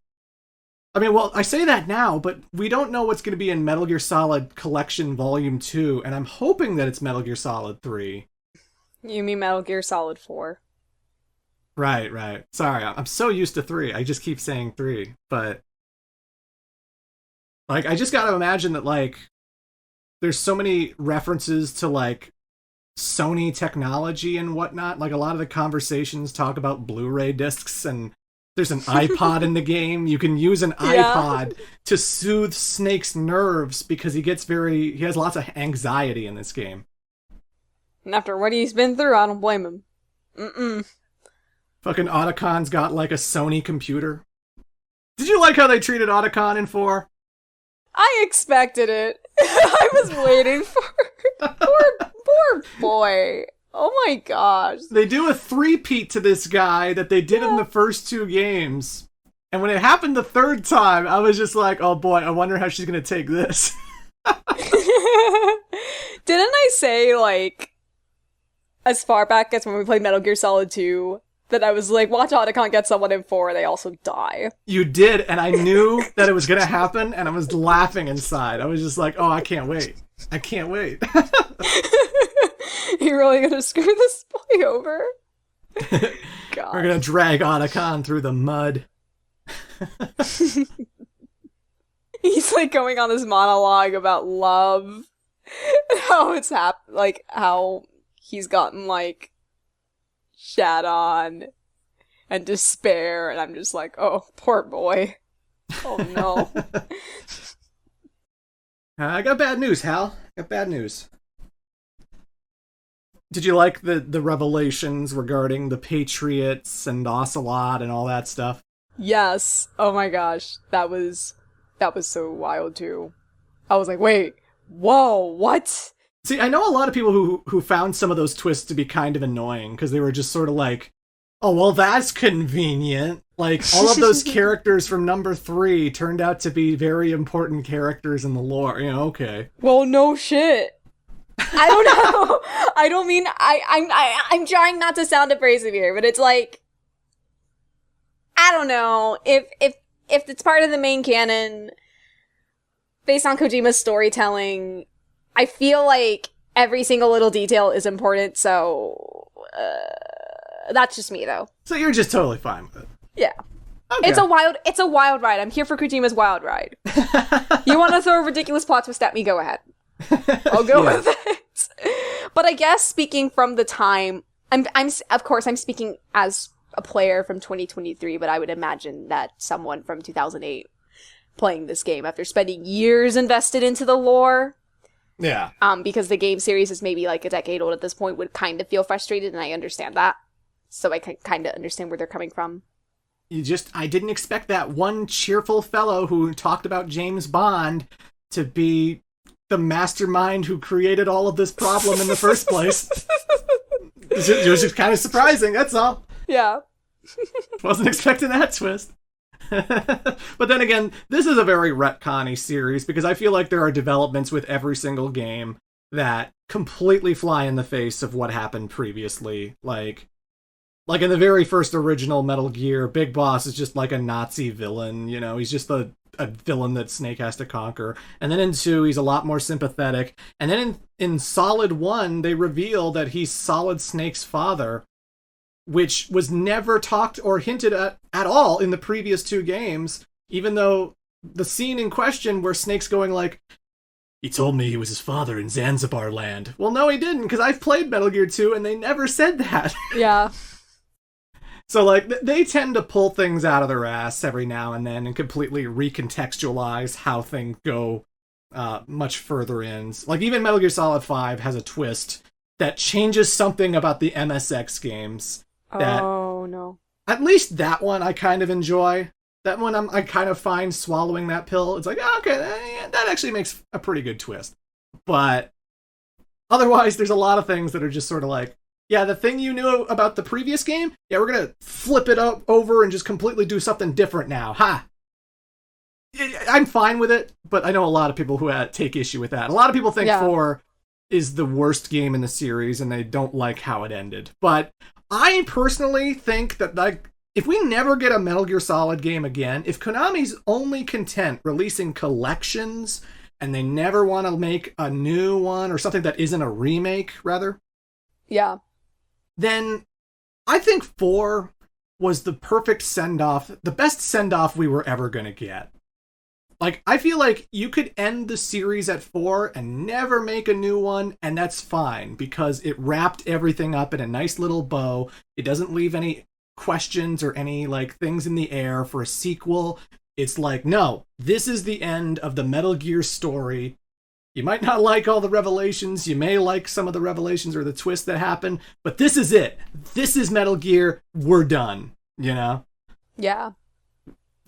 I mean, well, I say that now, but we don't know what's going to be in Metal Gear Solid Collection Volume 2, and I'm hoping that it's Metal Gear Solid 3. You mean Metal Gear Solid 4? Right. Sorry, I'm so used to 3. I just keep saying 3, but... Like, I just gotta imagine that, like, there's so many references to, like, Sony technology and whatnot. Like, a lot of the conversations talk about Blu-ray discs and There's an iPod in the game. You can use an Yeah. iPod to soothe Snake's nerves because he has lots of anxiety in this game. And after what he's been through, I don't blame him. Mm-mm. Fucking Otacon's got like a Sony computer. Did you like how they treated Otacon in 4? I expected it. I was waiting for it. Poor boy. Oh my gosh. They do a three-peat to this guy that they did in the first 2 games. And when it happened the 3rd time, I was just like, oh boy, I wonder how she's gonna take this. Didn't I say, like, as far back as when we played Metal Gear Solid 2, that I was like, watch Otacon get someone in 4, they also die. You did, and I knew that it was gonna happen, and I was laughing inside. I was just like, oh, I can't wait. I can't wait. You really gonna screw this boy over? God. We're gonna drag Otacon through the mud. He's like going on this monologue about love and how it's like how he's gotten like shat on and despair, and I'm just like, oh, poor boy. Oh no. I got bad news, Hal. Got bad news. Did you like the revelations regarding the Patriots and Ocelot and all that stuff? Yes. Oh my gosh. That was so wild too. I was like, wait, whoa, what? See, I know a lot of people who found some of those twists to be kind of annoying because they were just sort of like, oh, well, that's convenient. Like, all of those characters from number 3 turned out to be very important characters in the lore. You know, okay. Well, no shit. I don't know. I don't mean I'm trying not to sound abrasive here, but it's like, I don't know if it's part of the main canon based on Kojima's storytelling. I feel like every single little detail is important. So that's just me, though. So you're just totally fine with it. Yeah. Okay. It's a wild ride. I'm here for Kojima's wild ride. You want to throw a ridiculous plot twist at me? Go ahead. I'll go with it. But I guess speaking from the time, I'm of course I'm speaking as a player from 2023, but I would imagine that someone from 2008 playing this game after spending years invested into the lore, yeah, because the game series is maybe like a decade old at this point, would kind of feel frustrated, and I understand that. So I can kind of understand where they're coming from. I didn't expect that one cheerful fellow who talked about James Bond to be the mastermind who created all of this problem in the first place. It was just kind of surprising, that's all. Yeah. Wasn't expecting that twist. But then again, this is a very retcon-y series because I feel like there are developments with every single game that completely fly in the face of what happened previously. Like in the very first original Metal Gear, Big Boss is just like a Nazi villain, you know, he's just a villain that Snake has to conquer. And then in 2, he's a lot more sympathetic. And then in Solid 1, they reveal that he's Solid Snake's father, which was never talked or hinted at all in the previous 2 games, even though the scene in question where Snake's going like, he told me he was his father in Zanzibar land. Well, no, he didn't, because I've played Metal Gear 2 and they never said that. Yeah. So, like, they tend to pull things out of their ass every now and then and completely recontextualize how things go much further in. Like, even Metal Gear Solid 5 has a twist that changes something about the MSX games. Oh, no. At least that one I kind of enjoy. That one I kind of find swallowing that pill. It's like, oh, okay, that actually makes a pretty good twist. But otherwise, there's a lot of things that are just sort of like, yeah, the thing you knew about the previous game, yeah, we're going to flip it over and just completely do something different now. Ha! I'm fine with it, but I know a lot of people who take issue with that. A lot of people think 4 is the worst game in the series, and they don't like how it ended. But I personally think that, like, if we never get a Metal Gear Solid game again, if Konami's only content releasing collections, and they never want to make a new one, or something that isn't a remake, rather... Yeah. Then I think 4 was the perfect send-off, the best send-off we were ever going to get. Like, I feel like you could end the series at 4 and never make a new one, and that's fine, because it wrapped everything up in a nice little bow. It doesn't leave any questions or any like things in the air for a sequel. It's like, no, this is the end of the Metal Gear story. You might not like all the revelations, you may like some of the revelations or the twists that happen, but this is it. This is Metal Gear. We're done, you know? Yeah.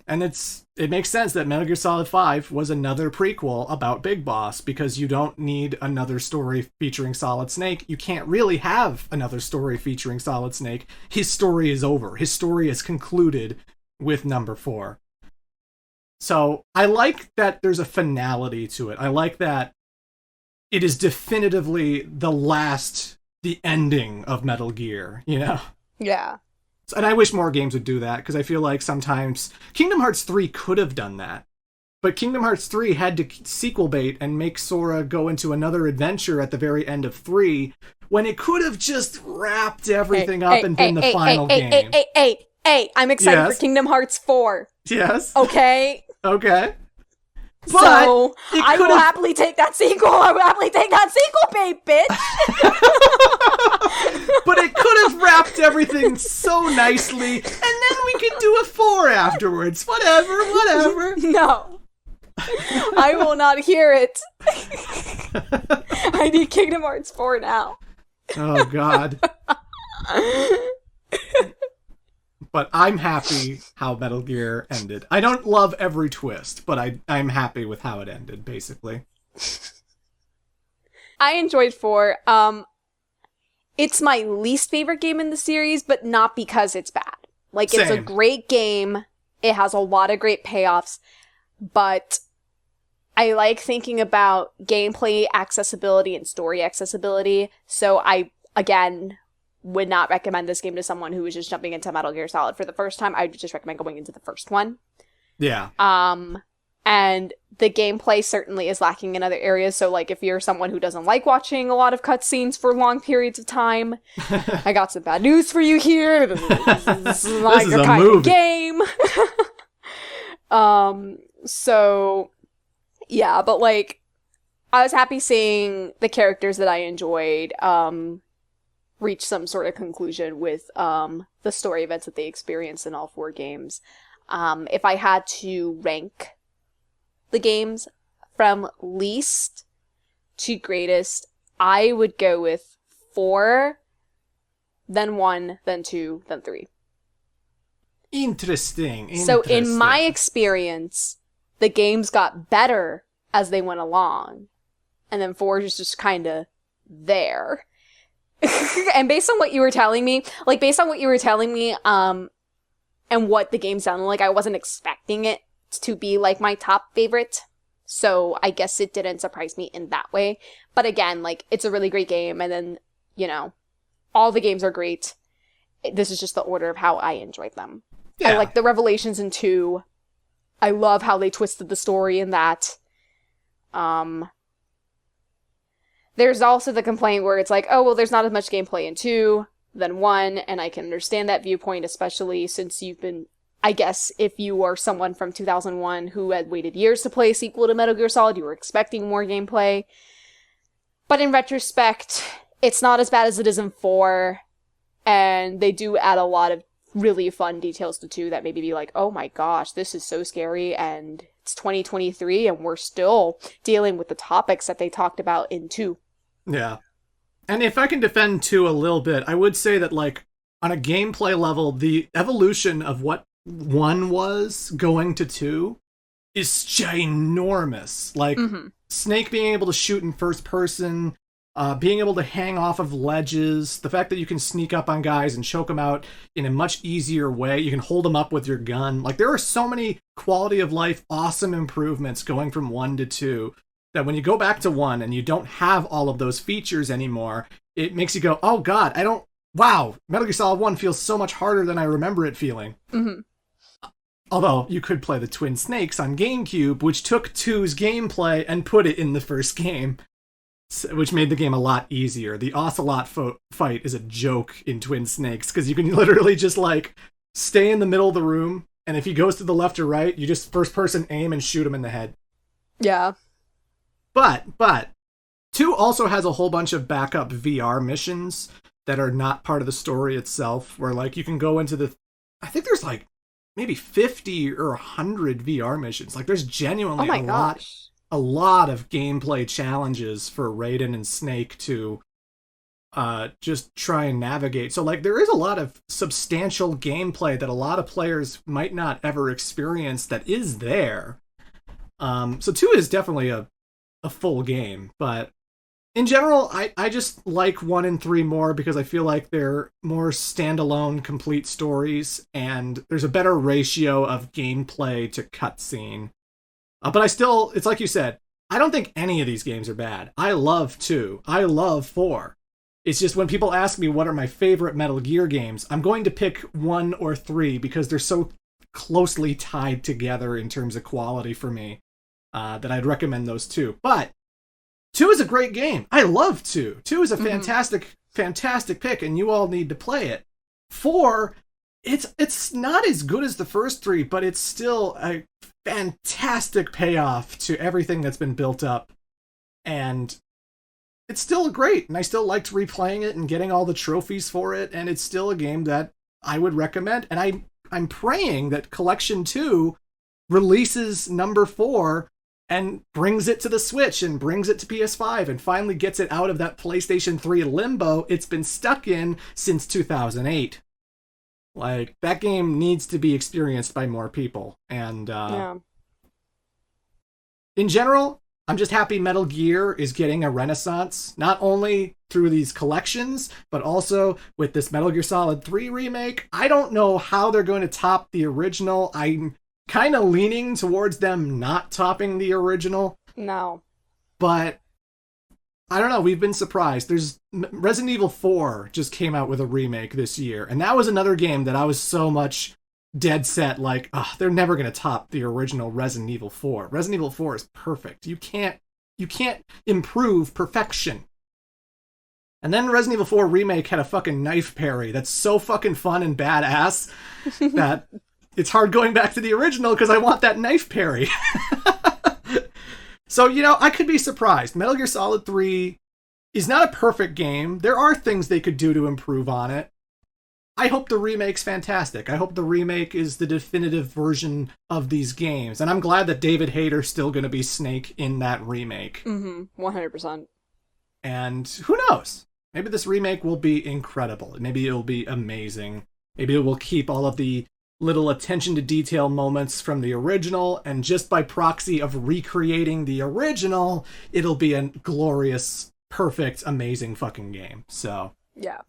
And it makes sense that Metal Gear Solid 5 was another prequel about Big Boss, because you don't need another story featuring Solid Snake. You can't really have another story featuring Solid Snake. His story is over. His story is concluded with number 4. So I like that there's a finality to it. I like that it is definitively the ending of Metal Gear, you know? Yeah. And I wish more games would do that, because I feel like sometimes Kingdom Hearts 3 could have done that. But Kingdom Hearts 3 had to sequel bait and make Sora go into another adventure at the very end of 3, when it could have just wrapped everything up and been the final game. Hey, I'm excited for Kingdom Hearts 4. Yes. Okay? Okay. But so, I will happily take that sequel. I will happily take that sequel, bitch. But it could have wrapped everything so nicely, and then we could do a 4 afterwards. Whatever. No. I will not hear it. I need Kingdom Hearts 4 now. Oh, God. But I'm happy how Metal Gear ended. I don't love every twist, but I'm happy with how it ended, basically. I enjoyed 4. It's my least favorite game in the series, but not because it's bad. Like, It's a great game. It has a lot of great payoffs, but I like thinking about gameplay accessibility and story accessibility. So I, again, would not recommend this game to someone who was just jumping into Metal Gear Solid for the first time. I would just recommend going into the first one. Yeah. And the gameplay certainly is lacking in other areas. So, like, if you're someone who doesn't like watching a lot of cutscenes for long periods of time, I got some bad news for you here. This is not your kind of game. So, yeah, but, like, I was happy seeing the characters that I enjoyed, reach some sort of conclusion with the story events that they experienced in all 4 games. If I had to rank the games from least to greatest, I would go with 4, then 1, then 2, then 3. Interesting. So in my experience, the games got better as they went along, and then 4 is just kind of there. And based on what you were telling me, and what the game sounded like, I wasn't expecting it to be, like, my top favorite. So I guess it didn't surprise me in that way. But again, like, it's a really great game, and then, you know, all the games are great. This is just the order of how I enjoyed them. Yeah. I like the revelations in 2. I love how they twisted the story in that. There's also the complaint where it's like, oh, well, there's not as much gameplay in 2 than 1, and I can understand that viewpoint, especially since you've been, I guess, if you are someone from 2001 who had waited years to play a sequel to Metal Gear Solid, you were expecting more gameplay. But in retrospect, it's not as bad as it is in 4, and they do add a lot of really fun details to 2 that maybe be like, oh my gosh, this is so scary, and it's 2023, and we're still dealing with the topics that they talked about in 2. Yeah. And if I can defend 2 a little bit, I would say that, like, on a gameplay level, the evolution of what 1 was going to 2 is ginormous. Like, Snake being able to shoot in first person, being able to hang off of ledges, the fact that you can sneak up on guys and choke them out in a much easier way. You can hold them up with your gun. Like, there are so many quality of life, awesome improvements going from 1 to 2. That when you go back to 1 and you don't have all of those features anymore, it makes you go, oh God, wow, Metal Gear Solid 1 feels so much harder than I remember it feeling. Mm-hmm. Although, you could play the Twin Snakes on GameCube, which took 2's gameplay and put it in the first game, which made the game a lot easier. The Ocelot fight is a joke in Twin Snakes, because you can literally just, like, stay in the middle of the room, and if he goes to the left or right, you just first-person aim and shoot him in the head. Yeah. But 2 also has a whole bunch of backup VR missions. that are not part of the story itself, where like you can go into I think there's like maybe 50 or 100 VR missions. Like there's Oh genuinely my gosh. a lot of gameplay challenges for Raiden and Snake to just try and navigate. So like there is a lot of substantial gameplay that a lot of players might not ever experience that is there. So 2 is definitely a full game, but in general, I just like 1 and 3 more because I feel like they're more standalone, complete stories, and there's a better ratio of gameplay to cutscene. But it's like you said, I don't think any of these games are bad. I love 2. I love 4. It's just when people ask me what are my favorite Metal Gear games, I'm going to pick 1 or 3 because they're so closely tied together in terms of quality for me that I'd recommend those 2. But 2 is a great game. I love 2. 2 is a fantastic, fantastic pick, and you all need to play it. 4, it's not as good as the first 3, but it's still a fantastic payoff to everything that's been built up. And it's still great, and I still liked replaying it and getting all the trophies for it, and it's still a game that I would recommend. And I'm praying that Collection 2 releases number 4 and brings it to the Switch and brings it to PS5 and finally gets it out of that PlayStation 3 limbo it's been stuck in since 2008. Like, that game needs to be experienced by more people. And in general, I'm just happy Metal Gear is getting a renaissance, not only through these collections, but also with this Metal Gear Solid 3 remake. I don't know how they're going to top the original. I'm kind of leaning towards them not topping the original. No. But I don't know, we've been surprised. There's Resident Evil 4 just came out with a remake this year, and that was another game that I was so much dead set like, they're never going to top the original Resident Evil 4. Resident Evil 4 is perfect. You can't improve perfection. And then Resident Evil 4 remake had a fucking knife parry that's so fucking fun and badass that it's hard going back to the original because I want that knife parry. So, I could be surprised. Metal Gear Solid 3 is not a perfect game. There are things they could do to improve on it. I hope the remake's fantastic. I hope the remake is the definitive version of these games. And I'm glad that David Hayter's still going to be Snake in that remake. 100%. And who knows? Maybe this remake will be incredible. Maybe it'll be amazing. Maybe it will keep all of the little attention to detail moments from the original, and just by proxy of recreating the original, it'll be a glorious, perfect, amazing fucking game. So, yeah.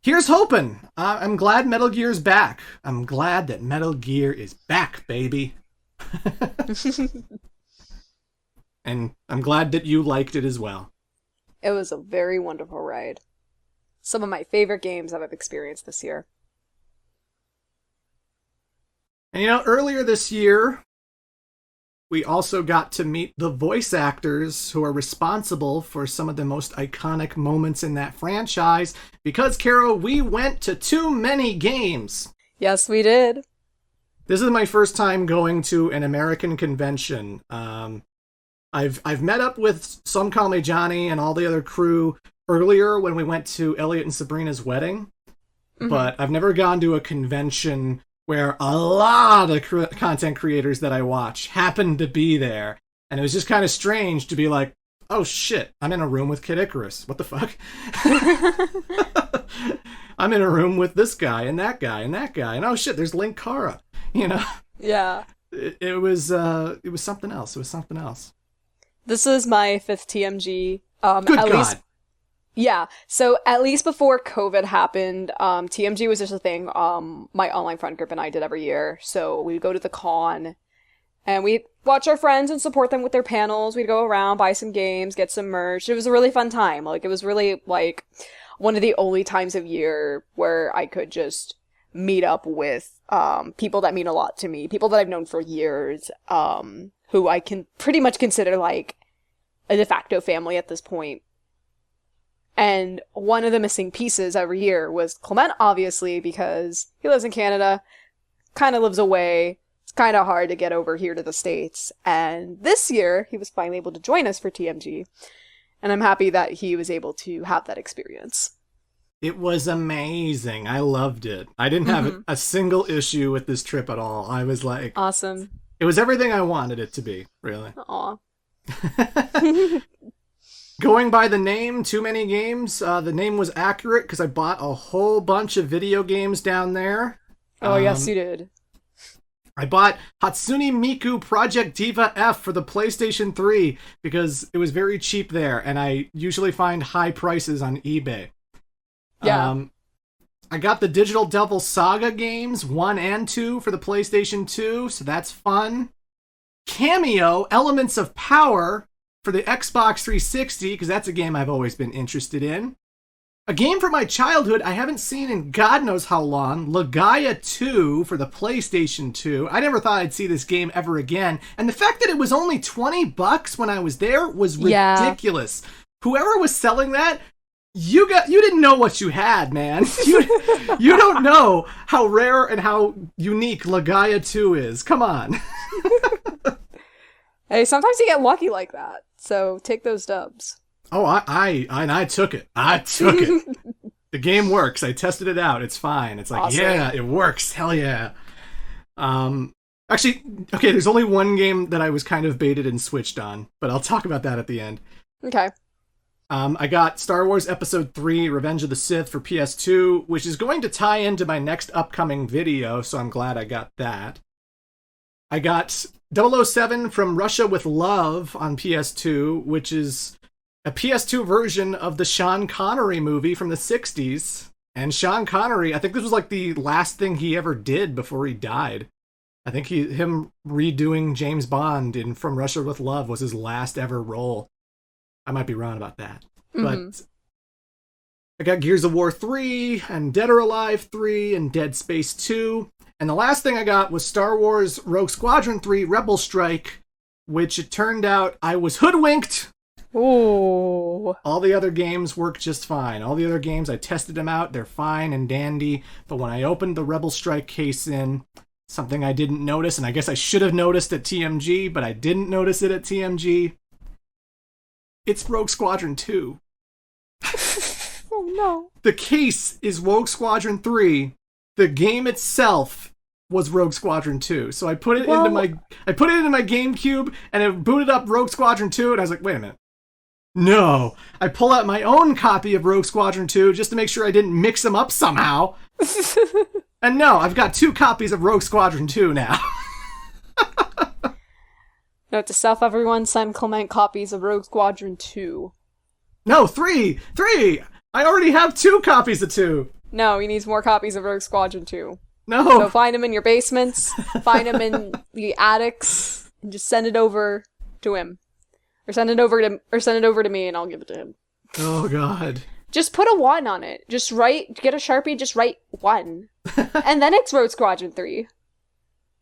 Here's hoping. I'm glad Metal Gear's back. I'm glad that Metal Gear is back, baby. And I'm glad that you liked it as well. It was a very wonderful ride. Some of my favorite games I've experienced this year. And earlier this year, we also got to meet the voice actors who are responsible for some of the most iconic moments in that franchise. Because, Carol, we went to too many games. Yes, we did. This is my first time going to an American convention. I've met up with Some Call Me Johnny and all the other crew earlier when we went to Elliot and Sabrina's wedding. Mm-hmm. But I've never gone to a convention where a lot of content creators that I watch happened to be there. And it was just kind of strange to be like, oh shit, I'm in a room with Kid Icarus. What the fuck? I'm in a room with this guy and that guy and that guy. And oh shit, there's Link Cara. Yeah. It was something else. It was something else. This is my 5th TMG. Good at God. least, yeah. So at least before COVID happened, TMG was just a thing my online friend group and I did every year. So we'd go to the con and we'd watch our friends and support them with their panels. We'd go around, buy some games, get some merch. It was a really fun time. Like, it was really like one of the only times of year where I could just meet up with people that mean a lot to me, people that I've known for years, who I can pretty much consider like a de facto family at this point. And one of the missing pieces every year was Clement, obviously, because he lives in Canada, kind of lives away. It's kind of hard to get over here to the States. And this year, he was finally able to join us for TMG. And I'm happy that he was able to have that experience. It was amazing. I loved it. I didn't have a single issue with this trip at all. I was like, awesome. It was everything I wanted it to be, really. Aw. Going by the name, Too Many Games, the name was accurate because I bought a whole bunch of video games down there. Oh, yes, you did. I bought Hatsune Miku Project Diva F for the PlayStation 3 because it was very cheap there, and I usually find high prices on eBay. Yeah. I got the Digital Devil Saga games, 1 and 2, for the PlayStation 2, so that's fun. Cameo, Elements of Power, for the Xbox 360, because that's a game I've always been interested in. A game from my childhood I haven't seen in God knows how long, Legaia 2 for the PlayStation 2. I never thought I'd see this game ever again, and the fact that it was only $20 when I was there was ridiculous. Yeah. Whoever was selling that, you didn't know what you had, man. You don't know how rare and how unique Legaia 2 is. Come on. Hey, sometimes you get lucky like that, so take those dubs. Oh, I took it. I took it. The game works. I tested it out. It's fine. It's like, awesome. Yeah, it works. Hell yeah. Actually, okay, there's only one game that I was kind of baited and switched on, but I'll talk about that at the end. Okay. I got Star Wars Episode 3, Revenge of the Sith for PS2, which is going to tie into my next upcoming video, so I'm glad I got that. I got 007 From Russia with Love on PS2, which is a PS2 version of the Sean Connery movie from the 60s. And Sean Connery, I think this was like the last thing he ever did before he died. I think him redoing James Bond in From Russia with Love was his last ever role. I might be wrong about that. But I got Gears of War 3 and Dead or Alive 3 and Dead Space 2. And the last thing I got was Star Wars Rogue Squadron 3 Rebel Strike, which it turned out I was hoodwinked. Ooh. All the other games work just fine. All the other games, I tested them out. They're fine and dandy. But when I opened the Rebel Strike case in, something I didn't notice, and I guess I should have noticed at TMG, but I didn't notice it at TMG. It's Rogue Squadron 2. Oh no. The case is Rogue Squadron 3. The game itself was Rogue Squadron 2. So I put it into my GameCube and it booted up Rogue Squadron 2 and I was like, wait a minute. No. I pull out my own copy of Rogue Squadron 2 just to make sure I didn't mix them up somehow. And no, I've got 2 copies of Rogue Squadron 2 now. Note to self, everyone, send Clement copies of Rogue Squadron 2. No, 3! 3! I already have 2 copies of 2. No, he needs more copies of Rogue Squadron 2. No. So find them in your basements, find them in the attics, and just send it over to him. Or send it over to me and I'll give it to him. Oh god. Just put a 1 on it. Just get a Sharpie, just write 1. And then it's Rogue Squadron 3.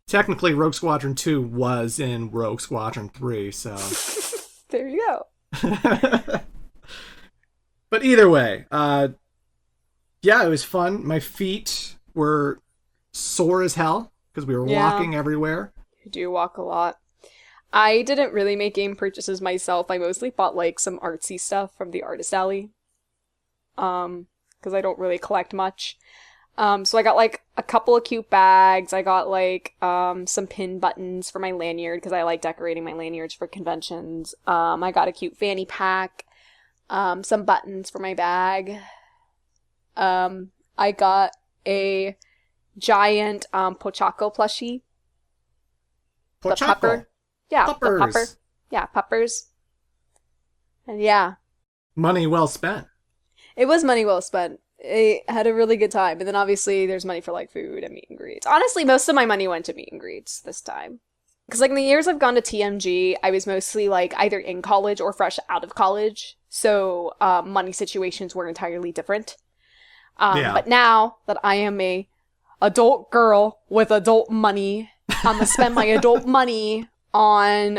Technically, Rogue Squadron 2 was in Rogue Squadron 3, so... There you go. But either way, yeah, it was fun. My feet were sore as hell, because we were walking everywhere. You do walk a lot. I didn't really make game purchases myself. I mostly bought, like, some artsy stuff from the artist alley. Because I don't really collect much. So I got, like, a couple of cute bags. I got, like, some pin buttons for my lanyard, because I like decorating my lanyards for conventions. I got a cute fanny pack. Some buttons for my bag. I got a giant, Pochaco plushie. Pochaco? The pupper. Yeah, Puppers. The pupper. Yeah, puppers. And yeah. Money well spent. It was money well spent. I had a really good time. And then obviously there's money for like food and meet and greets. Honestly, most of my money went to meet and greets this time. Because like in the years I've gone to TMG, I was mostly like either in college or fresh out of college. So money situations were entirely different. But now that I am a adult girl with adult money, I'm going to spend my adult money on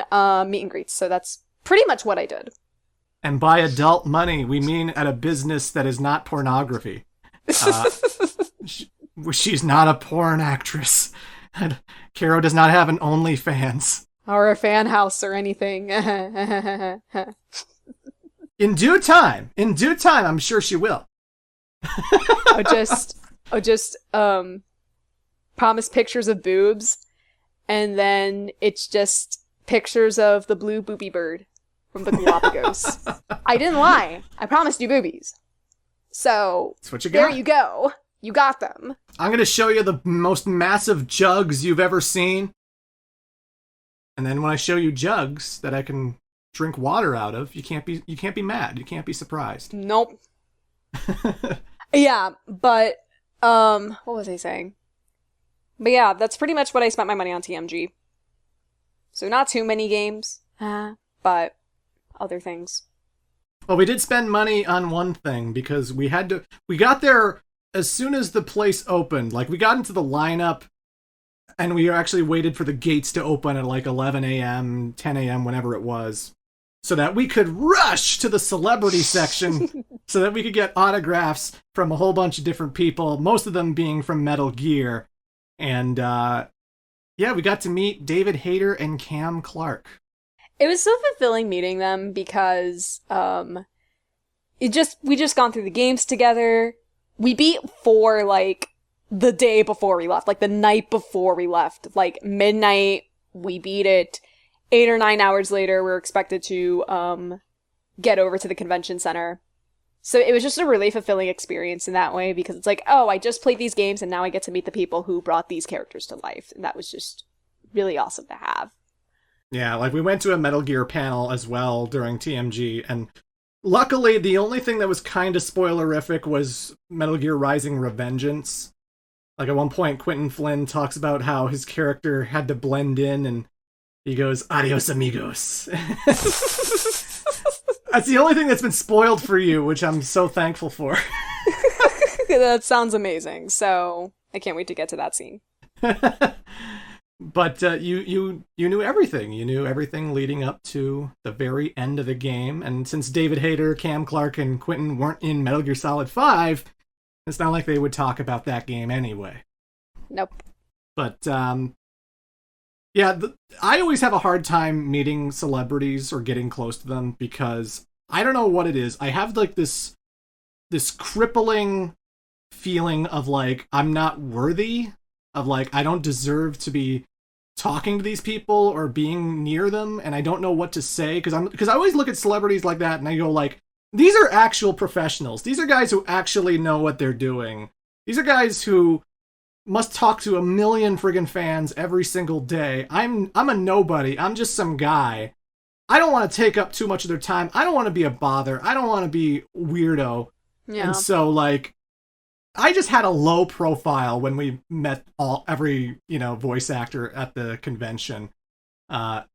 meet and greets. So that's pretty much what I did. And by adult money, we mean at a business that is not pornography. She's not a porn actress. And Caro does not have an OnlyFans. Or a fan house or anything. In due time, I'm sure she will. I'll just promise pictures of boobs, and then it's just pictures of the blue booby bird from the Galapagos. I didn't lie. I promised you boobies. So, that's what you got. There you go. You got them. I'm going to show you the most massive jugs you've ever seen. And then when I show you jugs that I can drink water out of, you can't be mad. You can't be surprised. Nope. Yeah, but what was I saying? But yeah, that's pretty much what I spent my money on TMG. So not too many games, but other things. Well, we did spend money on one thing because we got there as soon as the place opened. Like, we got into the lineup and we actually waited for the gates to open at like 11 a.m., 10 a.m., whenever it was, so that we could rush to the celebrity section so that we could get autographs from a whole bunch of different people, most of them being from Metal Gear. And, yeah, we got to meet David Hayter and Cam Clark. It was so fulfilling meeting them because, we just gone through the games together. We beat 4, like, the day before we left, like, the night before we left. Like, midnight, we beat it. 8 or 9 hours later, we're expected to, get over to the convention center. So it was just a really fulfilling experience in that way, because it's like, oh, I just played these games and now I get to meet the people who brought these characters to life. And that was just really awesome to have. Yeah, like, we went to a Metal Gear panel as well during TMG, and luckily the only thing that was kind of spoilerific was Metal Gear Rising Revengeance. Like, at one point, Quentin Flynn talks about how his character had to blend in, and he goes, "Adios, amigos." That's the only thing that's been spoiled for you, which I'm so thankful for. That sounds amazing. So I can't wait to get to that scene. But you knew everything. You knew everything leading up to the very end of the game. And since David Hayter, Cam Clark, and Quentin weren't in Metal Gear Solid 5, it's not like they would talk about that game anyway. Nope. But, yeah, I always have a hard time meeting celebrities or getting close to them because I don't know what it is. I have, like, this crippling feeling of, like, I'm not worthy, of, like, I don't deserve to be talking to these people or being near them, and I don't know what to say, because I always look at celebrities like that and I go, like, these are actual professionals. These are guys who actually know what they're doing. These are guys who must talk to a million friggin' fans every single day. I'm a nobody. I'm just some guy. I don't want to take up too much of their time. I don't want to be a bother. I don't want to be weirdo. Yeah. And so, like, I just had a low profile when we met every voice actor at the convention.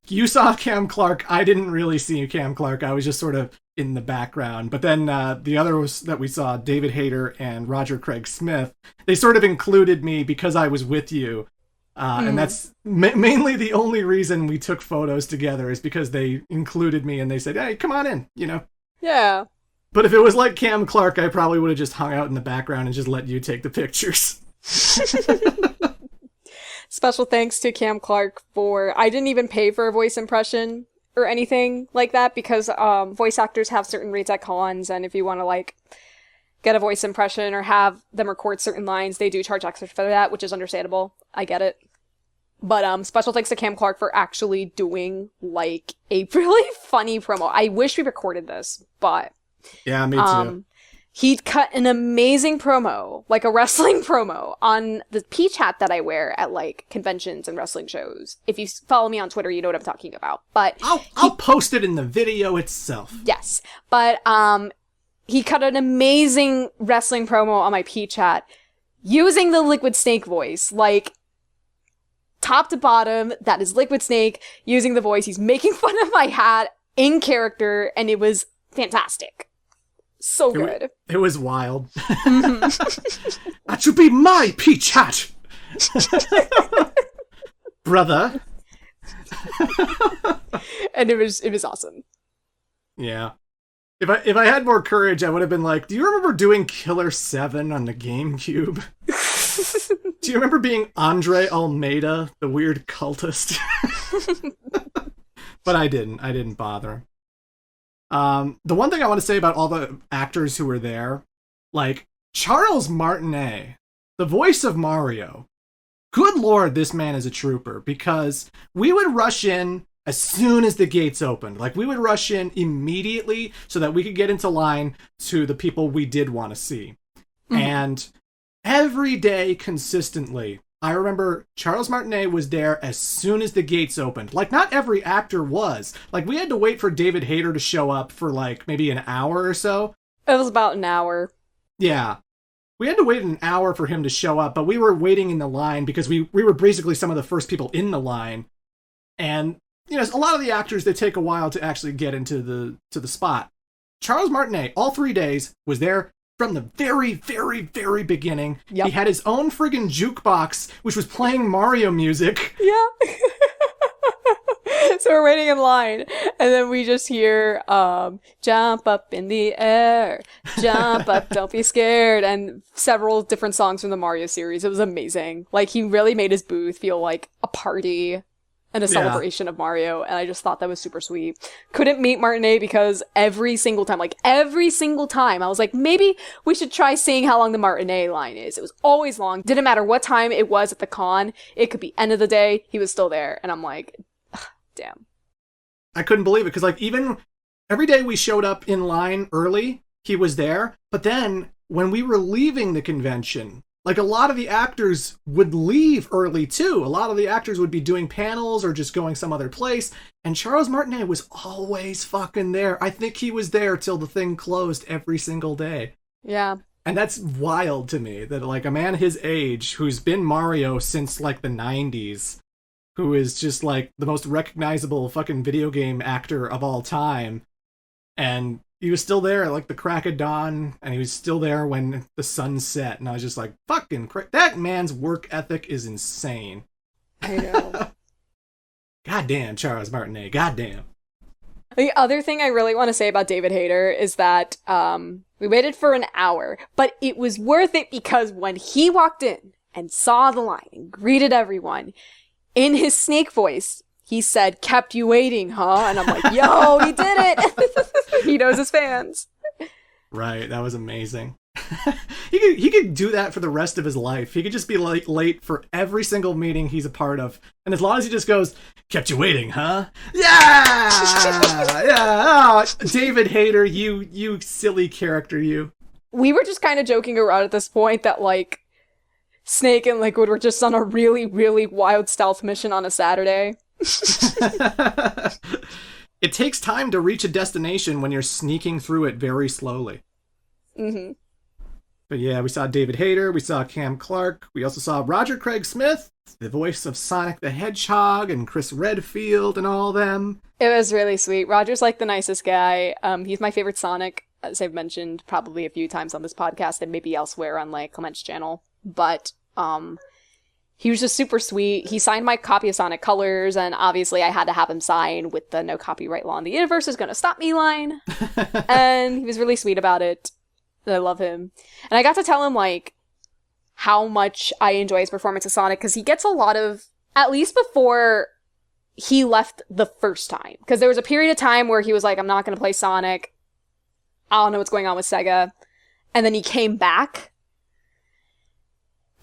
You saw Cam Clark. I didn't really see Cam Clark. I was just sort of in the background. But then the others that we saw, David Hayter and Roger Craig Smith, they sort of included me because I was with you. And that's mainly the only reason we took photos together, is because they included me and they said, "Hey, come on in," Yeah. But if it was like Cam Clark, I probably would have just hung out in the background and just let you take the pictures. Special thanks to Cam Clark I didn't even pay for a voice impression or anything like that, because voice actors have certain rates at cons, and if you want to, like, get a voice impression or have them record certain lines, they do charge extra for that, which is understandable. I get it. But special thanks to Cam Clark for actually doing, like, a really funny promo. I wish we recorded this, but yeah, me too. He cut an amazing promo, like a wrestling promo, on the peach hat that I wear at, like, conventions and wrestling shows. If you follow me on Twitter, you know what I'm talking about. But I'll post it in the video itself. Yes. But he cut an amazing wrestling promo on my peach hat using the Liquid Snake voice. Like, top to bottom, that is Liquid Snake using the voice. He's making fun of my hat in character, and it was fantastic. So good. It was wild. That should be my peach hat, brother. And it was awesome. Yeah. If I had more courage, I would have been like, "Do you remember doing Killer 7 on the GameCube? Do you remember being Andre Almeida, the weird cultist?" But I didn't. I didn't bother. The one thing I want to say about all the actors who were there, like Charles Martinet, the voice of Mario. Good Lord, this man is a trooper, because we would rush in as soon as the gates opened. Like, we would rush in immediately so that we could get into line to the people we did want to see. Mm-hmm. And every day, consistently, I remember Charles Martinet was there as soon as the gates opened. Like, not every actor was. Like, we had to wait for David Hayter to show up for, like, maybe an hour or so. It was about an hour. Yeah. We had to wait an hour for him to show up, but we were waiting in the line because we were basically some of the first people in the line. And, you know, a lot of the actors, they take a while to actually get into the spot. Charles Martinet, all 3 days, was there from the very, very, very beginning. Yep. He had his own friggin' jukebox, which was playing Mario music. Yeah. So we're waiting in line, and then we just hear, jump up in the air, jump up, don't be scared, and several different songs from the Mario series. It was amazing. Like, he really made his booth feel like a party and a celebration of Mario, and I just thought that was super sweet. Couldn't meet Martinet because every single time, I was like, maybe we should try seeing how long the Martinet line is. It was always long. Didn't matter what time it was at the con. It could be end of the day. He was still there, and I'm like, damn. I couldn't believe it, because, like, even every day we showed up in line early, he was there. But then when we were leaving the convention, like, a lot of the actors would leave early too. A lot of the actors would be doing panels or just going some other place. And Charles Martinet was always fucking there. I think he was there till the thing closed every single day. Yeah. And that's wild to me, that, like, a man his age who's been Mario since, like, the 90s, who is just, like, the most recognizable fucking video game actor of all time. And he was still there at, like, the crack of dawn, and he was still there when the sun set. And I was just like, fucking that man's work ethic is insane. I know. Goddamn, Charles Martinet, goddamn. The other thing I really want to say about David Hayter is that we waited for an hour, but it was worth it because when he walked in and saw the line and greeted everyone, in his snake voice, he said, "Kept you waiting, huh?" And I'm like, yo, he did it! He knows his fans. Right, that was amazing. He could do that for the rest of his life. He could just be late for every single meeting he's a part of. And as long as he just goes, "Kept you waiting, huh?" Yeah! Yeah! Oh, David Hayter, you silly character, you. We were just kind of joking around at this point that, like, Snake and Liquid were just on a really, really wild stealth mission on a Saturday. It takes time to reach a destination when you're sneaking through it very slowly. Mm-hmm. But yeah, we saw David Hayter, we saw Cam Clark, we also saw Roger Craig Smith, the voice of Sonic the Hedgehog, and Chris Redfield and all them. It was really sweet. Roger's, like, the nicest guy. He's my favorite Sonic, as I've mentioned probably a few times on this podcast and maybe elsewhere on, like, Clement's channel. But he was just super sweet. He signed my copy of Sonic Colors, and obviously I had to have him sign with the no copyright law in the universe is going to stop me line. And he was really sweet about it. I love him. And I got to tell him, like, how much I enjoy his performance of Sonic, because he gets a lot of, at least before he left the first time. Because there was a period of time where he was like, I'm not going to play Sonic. I don't know what's going on with Sega. And then he came back.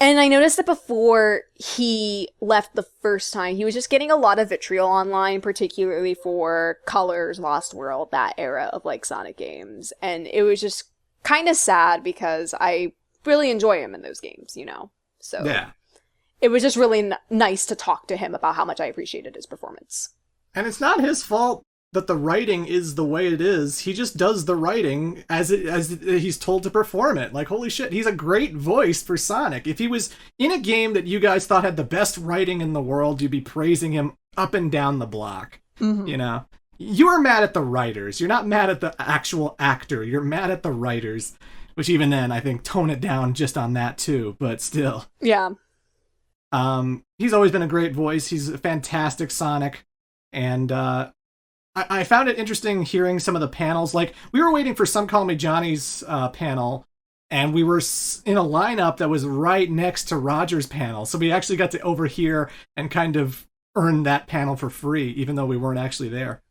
And I noticed that before he left the first time, he was just getting a lot of vitriol online, particularly for Colors, Lost World, that era of, like, Sonic games. And it was just kind of sad because I really enjoy him in those games, you know? So yeah. It was just really nice to talk to him about how much I appreciated his performance. And it's not his fault that the writing is the way it is. He just does the writing as he's told to perform it. Like, holy shit, he's a great voice for Sonic. If he was in a game that you guys thought had the best writing in the world, you'd be praising him up and down the block. Mm-hmm. You know? You are mad at the writers. You're not mad at the actual actor. You're mad at the writers. Which even then, I think, tone it down just on that too, but still. Yeah. He's always been a great voice. He's a fantastic Sonic. And, I found it interesting hearing some of the panels. Like, we were waiting for Some Call Me Johnny's panel, and we were in a lineup that was right next to Roger's panel. So we actually got to overhear and kind of earn that panel for free, even though we weren't actually there.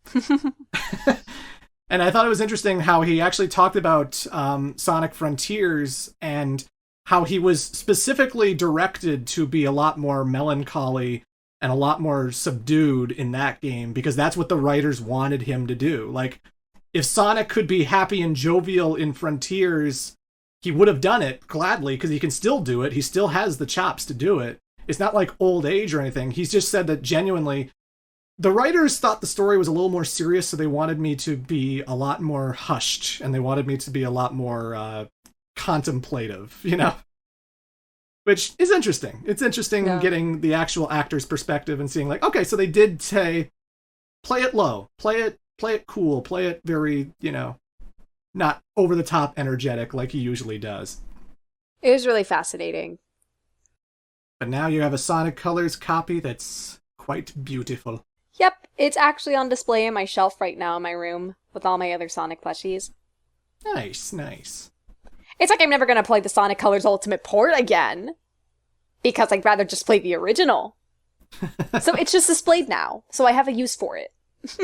And I thought it was interesting how he actually talked about Sonic Frontiers and how he was specifically directed to be a lot more melancholy and a lot more subdued in that game because that's what the writers wanted him to do. Like, if Sonic could be happy and jovial in Frontiers, he would have done it gladly because he can still do it. He still has the chops to do it. It's not like old age or anything. He's just said that genuinely, the writers thought the story was a little more serious, so they wanted me to be a lot more hushed, and they wanted me to be a lot more contemplative, you know? Which is interesting. It's interesting getting the actual actor's perspective and seeing like, okay, so they did say, play it low, play it cool, play it very, you know, not over the top energetic like he usually does. It was really fascinating. But now you have a Sonic Colors copy that's quite beautiful. Yep, it's actually on display in my shelf right now in my room with all my other Sonic plushies. Nice, nice. It's like I'm never going to play the Sonic Colors Ultimate Port again. Because I'd rather just play the original. So it's just displayed now. So I have a use for it.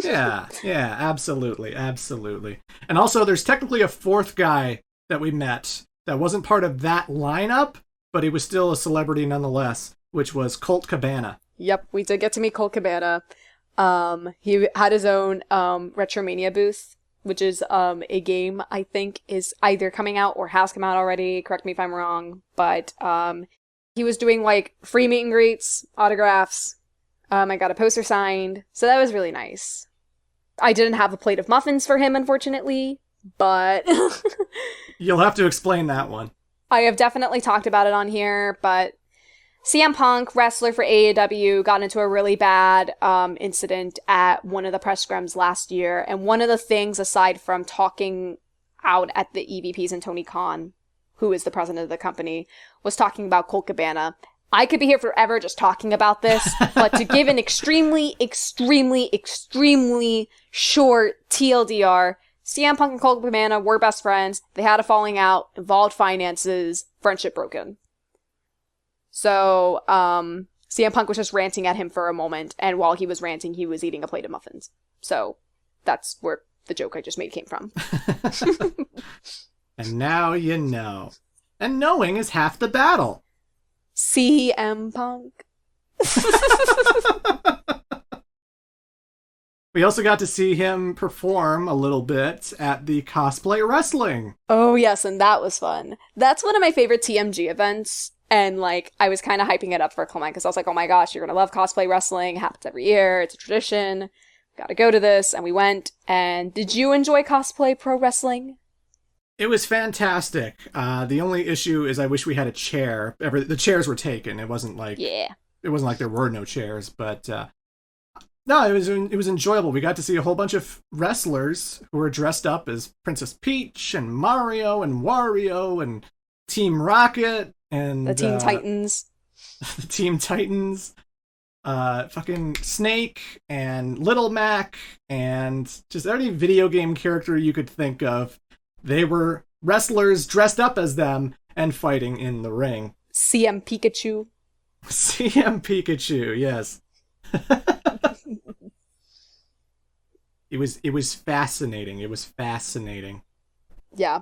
Yeah, absolutely, absolutely. And also, there's technically a fourth guy that we met that wasn't part of that lineup, but he was still a celebrity nonetheless, which was Colt Cabana. Yep, we did get to meet Colt Cabana. He had his own Retromania booth, which is a game I think is either coming out or has come out already. Correct me if I'm wrong, but he was doing like free meet and greets, autographs. I got a poster signed, so that was really nice. I didn't have a plate of muffins for him, unfortunately, but You'll have to explain that one. I have definitely talked about it on here, but CM Punk, wrestler for AEW, got into a really bad incident at one of the press scrums last year. And one of the things, aside from talking out at the EVPs and Tony Khan, who is the president of the company, was talking about Colt Cabana. I could be here forever just talking about this, but to give an extremely, extremely, extremely short TLDR, CM Punk and Colt Cabana were best friends. They had a falling out, involved finances, friendship broken. So, CM Punk was just ranting at him for a moment, and while he was ranting, he was eating a plate of muffins. So, that's where the joke I just made came from. And now you know. And knowing is half the battle. CM Punk. We also got to see him perform a little bit at the cosplay wrestling. Oh, yes, and that was fun. That's one of my favorite TMG events. And, like, I was kind of hyping it up for Clement because I was like, oh my gosh, you're going to love cosplay wrestling. It happens every year. It's a tradition. Got to go to this. And we went. And did you enjoy cosplay pro wrestling? It was fantastic. The only issue is I wish we had a chair. The chairs were taken. It wasn't like it wasn't like there were no chairs, but no, it was enjoyable. We got to see a whole bunch of wrestlers who were dressed up as Princess Peach and Mario and Wario and Team Rocket and the Teen Titans. The Team Titans. Fucking Snake and Little Mac and just any video game character you could think of. They were wrestlers dressed up as them and fighting in the ring. CM Pikachu. CM Pikachu, yes. It was fascinating. It was fascinating. Yeah.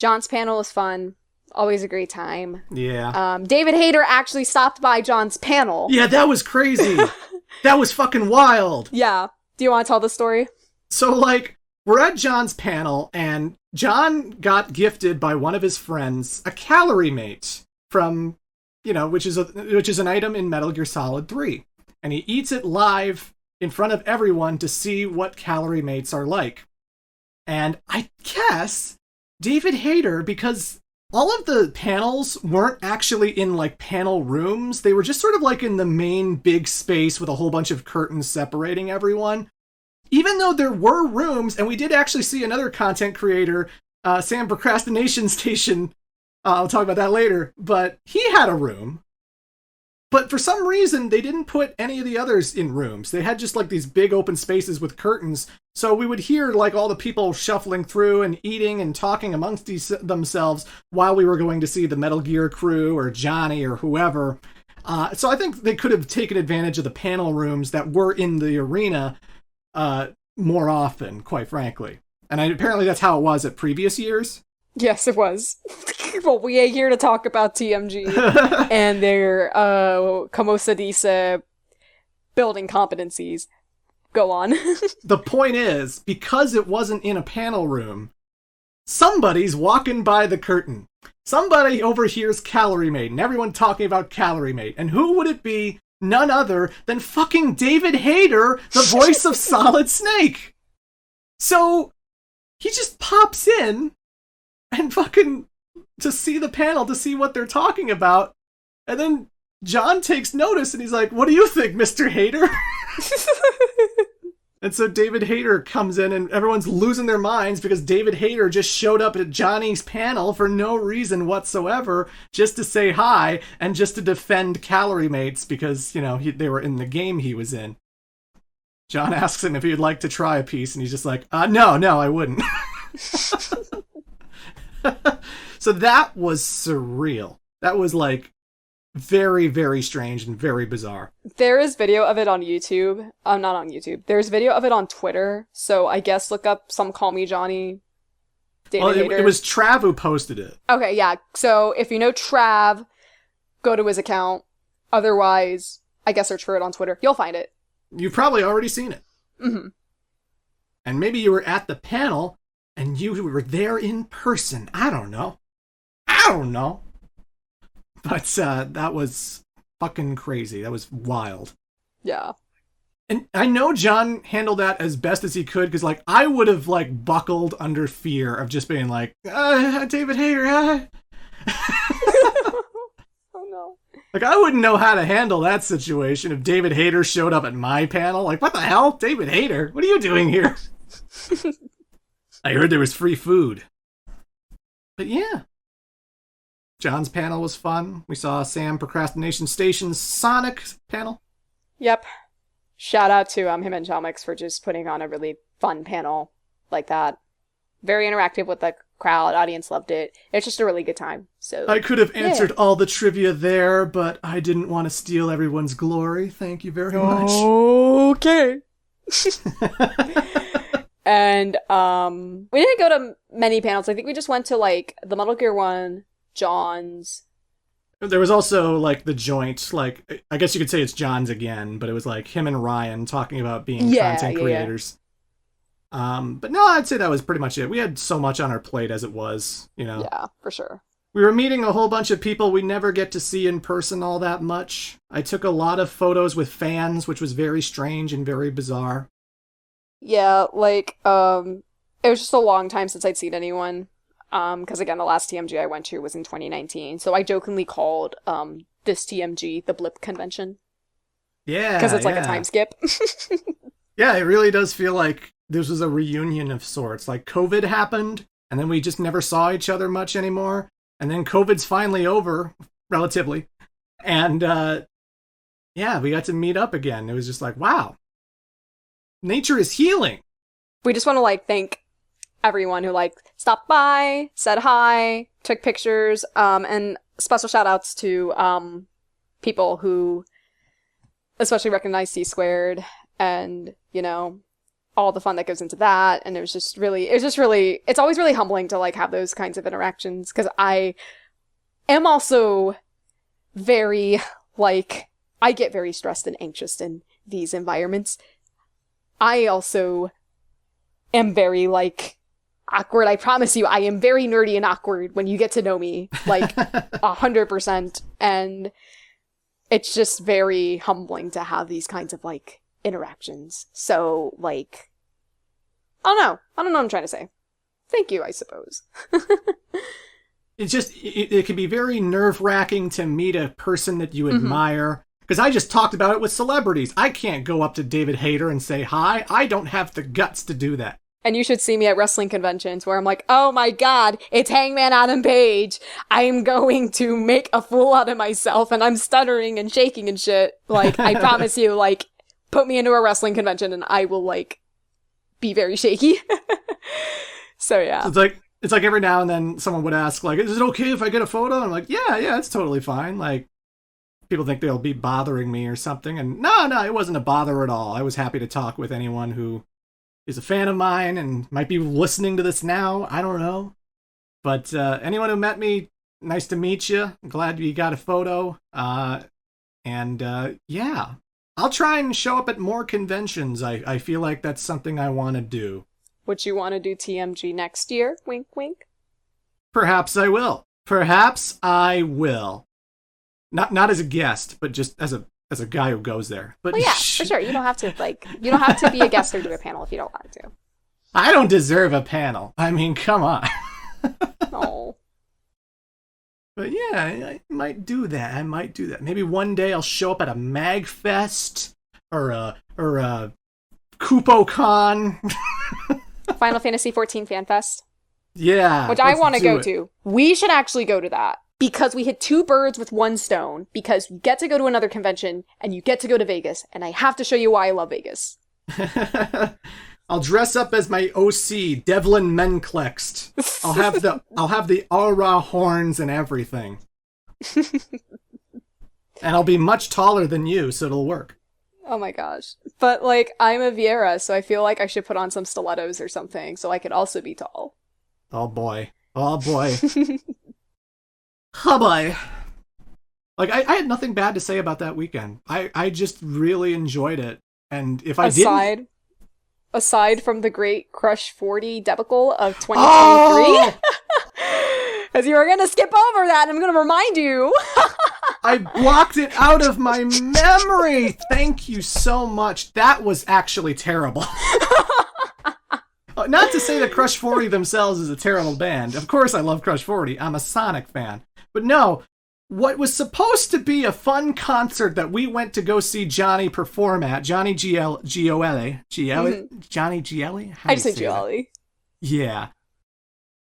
John's panel was fun. Always a great time. Yeah. David Hayter actually stopped by John's panel. Yeah, that was crazy. That was fucking wild. Yeah. Do you want to tell the story? So, like, we're at John's panel, and John got gifted by one of his friends a Calorie Mate from, which is an item in Metal Gear Solid 3. And he eats it live in front of everyone to see what Calorie Mates are like. And I guess David Hayter, because all of the panels weren't actually in, like, panel rooms. They were just sort of, like, in the main big space with a whole bunch of curtains separating everyone. Even though there were rooms, and we did actually see another content creator, Sam Procrastination Station, I'll talk about that later, but he had a room. But for some reason, they didn't put any of the others in rooms. They had just like these big open spaces with curtains, so we would hear like all the people shuffling through and eating and talking amongst themselves while we were going to see the Metal Gear crew or Johnny or whoever. So I think they could have taken advantage of the panel rooms that were in the arena more often, quite frankly. And apparently that's how it was at previous years. Yes, it was. Well, we are here to talk about TMG and their como se dice building competencies. Go on. The point is, because it wasn't in a panel room, somebody's walking by the curtain. Somebody overhears Calorie Mate, and everyone talking about Calorie Mate. And who would it be? None other than fucking David Hayter, the voice of Solid Snake. So, he just pops in and fucking to see the panel, to see what they're talking about. And then John takes notice and he's like, what do you think, Mr. Hayter? And so David Hayter comes in and everyone's losing their minds because David Hayter just showed up at Johnny's panel for no reason whatsoever, just to say hi and just to defend Calorie Mates because, you know, they were in the game he was in. John asks him if he'd like to try a piece and he's just like, no, I wouldn't. So that was surreal. That was like very, very strange and very bizarre. There is video of it on YouTube. Not on YouTube. There's video of it on Twitter. So I guess look up Some Call Me Johnny. David Hayter. It was Trav who posted it. Okay, yeah. So if you know Trav, go to his account. Otherwise, I guess search for it on Twitter. You'll find it. You've probably already seen it. Mm-hmm. And maybe you were at the panel and you were there in person. I don't know. But that was fucking crazy. That was wild. Yeah. And I know John handled that as best as he could, because, like, I would have, like, buckled under fear of just being like, David Hayter, Oh, no. Like, I wouldn't know how to handle that situation if David Hayter showed up at my panel. Like, what the hell? David Hayter? What are you doing here? I heard there was free food. But yeah. John's panel was fun. We saw Sam Procrastination Station's Sonic panel. Yep. Shout out to him and Chomix for just putting on a really fun panel like that. Very interactive with the crowd. Audience loved it. It's just a really good time. So I could have answered all the trivia there, but I didn't want to steal everyone's glory. Thank you very much. Okay. And we didn't go to many panels. I think we just went to like the Metal Gear 1, John's. There was also like the joint, like I guess you could say it's John's again, but it was like him and Ryan talking about being content creators. But no, I'd say that was pretty much it. We had so much on our plate as it was, you know. Yeah, for sure. We were meeting a whole bunch of people we never get to see in person all that much. I took a lot of photos with fans, which was very strange and very bizarre. Yeah, like, it was just a long time since I'd seen anyone. Because again, the last TMG I went to was in 2019. So I jokingly called, this TMG the Blip Convention. Yeah. Because it's like a time skip. Yeah, it really does feel like this was a reunion of sorts. Like, COVID happened, and then we just never saw each other much anymore. And then COVID's finally over, relatively. And, yeah, we got to meet up again. It was just like, wow. Nature is healing. We just want to, like, thank everyone who, like, stopped by, said hi, took pictures, and special shout-outs to, people who especially recognized C-Squared, and, you know, all the fun that goes into that, and it's always really humbling to, like, have those kinds of interactions, because I am also very, like, I get very stressed and anxious in these environments. I also am very, like, awkward. I promise you, I am very nerdy and awkward when you get to know me, like, 100%, and it's just very humbling to have these kinds of, like, interactions. So, like, I don't know what I'm trying to say. Thank you, I suppose. It's just, it can be very nerve-wracking to meet a person that you admire. Because I just talked about it with celebrities. I can't go up to David Hayter and say hi. I don't have the guts to do that. And you should see me at wrestling conventions where I'm like, oh my god, it's Hangman Adam Page. I'm going to make a fool out of myself, and I'm stuttering and shaking and shit. Like, I promise you, like, put me into a wrestling convention and I will, like, be very shaky. So, yeah. So it's like every now and then someone would ask, like, is it okay if I get a photo? And I'm like, yeah, it's totally fine. Like, people think they'll be bothering me or something. And no, it wasn't a bother at all. I was happy to talk with anyone who is a fan of mine and might be listening to this now. I don't know. But anyone who met me, nice to meet you. I'm glad you got a photo. Yeah, I'll try and show up at more conventions. I feel like that's something I want to do. Would you want to do TMG next year? Wink, wink. Perhaps I will. Perhaps I will. Not as a guest, but just as a guy who goes there. But well, yeah, for sure. You don't have to be a guest or do a panel if you don't want to. I don't deserve a panel. I mean, come on. Oh. But yeah, I might do that. Maybe one day I'll show up at a MagFest or a KupoCon. Final Fantasy XIV Fan Fest. Yeah. Which I want to go to. We should actually go to that. Because we hit two birds with one stone. Because you get to go to another convention, and you get to go to Vegas. And I have to show you why I love Vegas. I'll dress up as my OC, Devlin Menklext. I'll have the aura horns and everything. And I'll be much taller than you, so it'll work. Oh my gosh. But, like, I'm a Viera, so I feel like I should put on some stilettos or something, so I could also be tall. Oh boy. Oh boy. Oh boy. Like, I had nothing bad to say about that weekend. I just really enjoyed it. And if I didn't... Aside from the great Crush 40 debacle of 2023, oh! Because you were going to skip over that, and I'm going to remind you. I blocked it out of my memory. Thank you so much. That was actually terrible. Not to say that Crush 40 themselves is a terrible band. Of course I love Crush 40. I'm a Sonic fan. But no, what was supposed to be a fun concert that we went to go see Johnny perform at, Johnny Gioeli. Johnny Gioeli? I just say Gioeli. Yeah.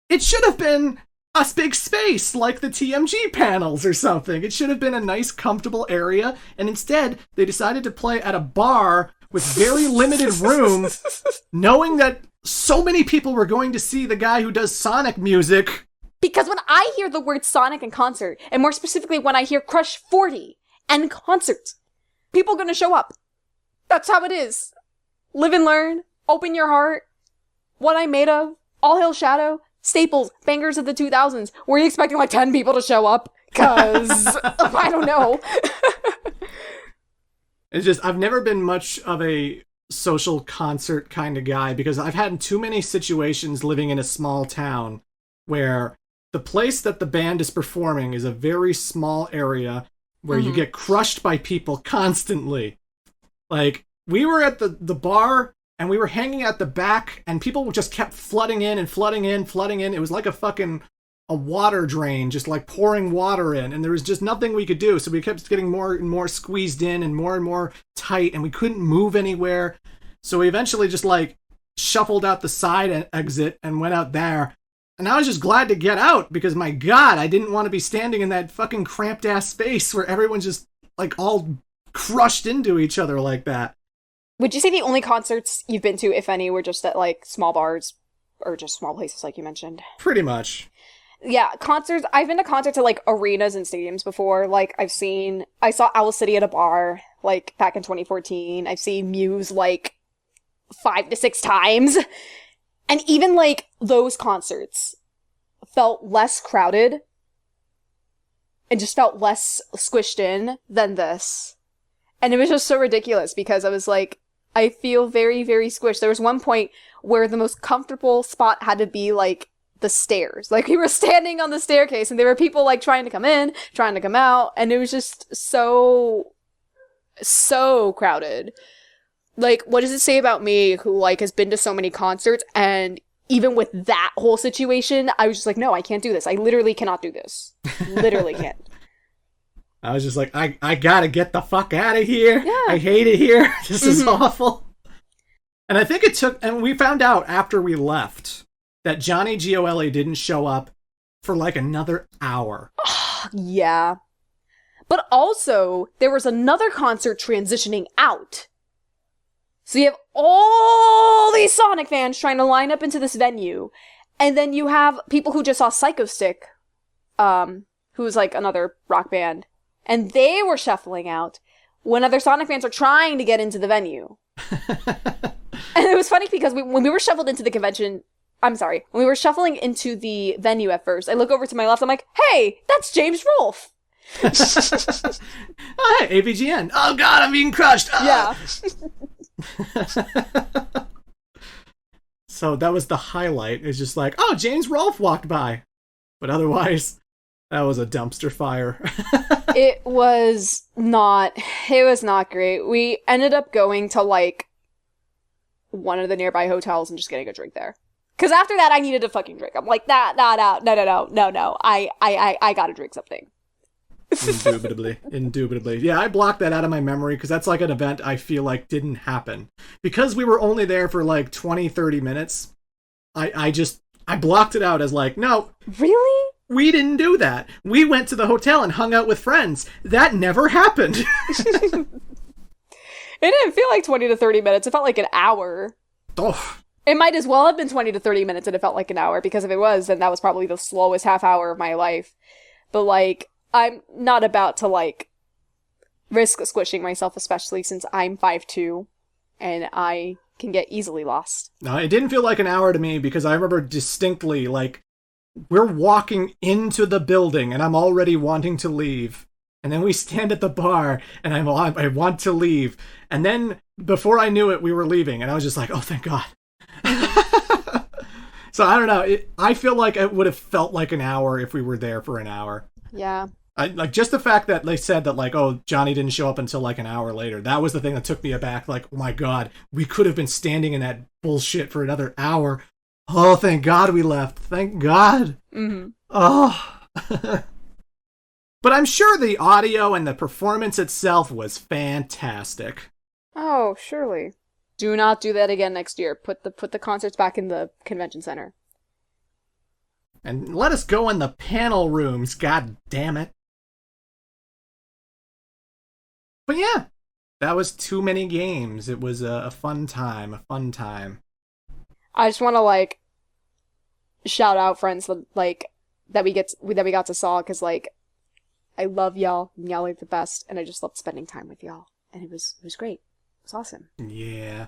It should have been a big space like the TMG panels or something. It should have been a nice, comfortable area. And instead, they decided to play at a bar with very limited room, knowing that so many people were going to see the guy who does Sonic music. Because when I hear the word Sonic and concert, and more specifically when I hear Crush 40 and concert, people are going to show up. That's how it is. Live and learn. Open your heart. What I'm made of. All Hail Shadow. Staples. Bangers of the 2000s. Were you expecting like 10 people to show up? Because, I don't know. It's just, I've never been much of a social concert kind of guy because I've had too many situations living in a small town where the place that the band is performing is a very small area where you get crushed by people constantly. Like, we were at the bar and we were hanging at the back and people just kept flooding in and flooding in. It was like a water drain, just like pouring water in, and there was just nothing we could do. So we kept getting more and more squeezed in and more tight, and we couldn't move anywhere. So we eventually just like shuffled out the side exit and went out there. And I was just glad to get out because, my God, I didn't want to be standing in that fucking cramped ass space where everyone's just like all crushed into each other like that. Would you say the only concerts you've been to, if any, were just at like small bars or just small places like you mentioned? Pretty much. Yeah, concerts. I've been to concerts at like arenas and stadiums before. Like I saw Owl City at a bar like back in 2014. I've seen Muse like 5 to 6 times. And even like those concerts felt less crowded and just felt less squished in than this. And it was just so ridiculous because I was like, I feel very, very squished. There was one point where the most comfortable spot had to be like the stairs. Like we were standing on the staircase and there were people like trying to come in, trying to come out, and it was just so crowded. Like, what does it say about me who like has been to so many concerts, and even with that whole situation, I was just like, no, I can't do this. I literally cannot do this. Literally can't. I was just like, I gotta get the fuck out of here. Yeah. I hate it here. This is awful. And I think and we found out after we left that Johnny Gioeli didn't show up for like another hour. Yeah. But also, there was another concert transitioning out. So you have all these Sonic fans trying to line up into this venue. And then you have people who just saw Psycho Stick, who's like another rock band. And they were shuffling out when other Sonic fans are trying to get into the venue. And it was funny because when we were shuffled into the convention, I'm sorry, when we were shuffling into the venue at first, I look over to my left, I'm like, hey, that's James Rolfe. Oh, hey, AVGN. Oh, God, I'm being crushed. Yeah. So that was the highlight. It's just like, oh, James Rolfe walked by. But otherwise, that was a dumpster fire. It was not great. We ended up going to, like, one of the nearby hotels and just getting a drink there. Because after that, I needed a fucking drink. I'm like, no. I gotta drink something. Indubitably. Yeah, I blocked that out of my memory because that's like an event I feel like didn't happen. Because we were only there for like 20, 30 minutes, I blocked it out as like, no. Really? We didn't do that. We went to the hotel and hung out with friends. That never happened. It didn't feel like 20 to 30 minutes. It felt like an hour. Oh. It might as well have been 20 to 30 minutes and it felt like an hour, because if it was, then that was probably the slowest half hour of my life. But, like, I'm not about to, like, risk squishing myself, especially since I'm 5'2", and I can get easily lost. No, it didn't feel like an hour to me because I remember distinctly, like, we're walking into the building and I'm already wanting to leave. And then we stand at the bar and I want to leave. And then before I knew it, we were leaving. And I was just like, oh, thank God. So I don't know. I feel like it would have felt like an hour if we were there for an hour. Yeah. Like, just the fact that they said that, like, oh, Johnny didn't show up until like an hour later. That was the thing that took me aback. Like, oh my God, we could have been standing in that bullshit for another hour. Oh, thank God we left. Thank God. Mm-hmm. Oh. But I'm sure the audio and the performance itself was fantastic. Oh, surely. Do not do that again next year. Put the concerts back in the convention center. And let us go in the panel rooms, god damn it. But yeah, that was too many games. It was a fun time, I just want to, like, shout out friends that, like, that we got to saw, because, like, I love y'all, and y'all are the best, and I just loved spending time with y'all, and it was great. It was awesome. Yeah.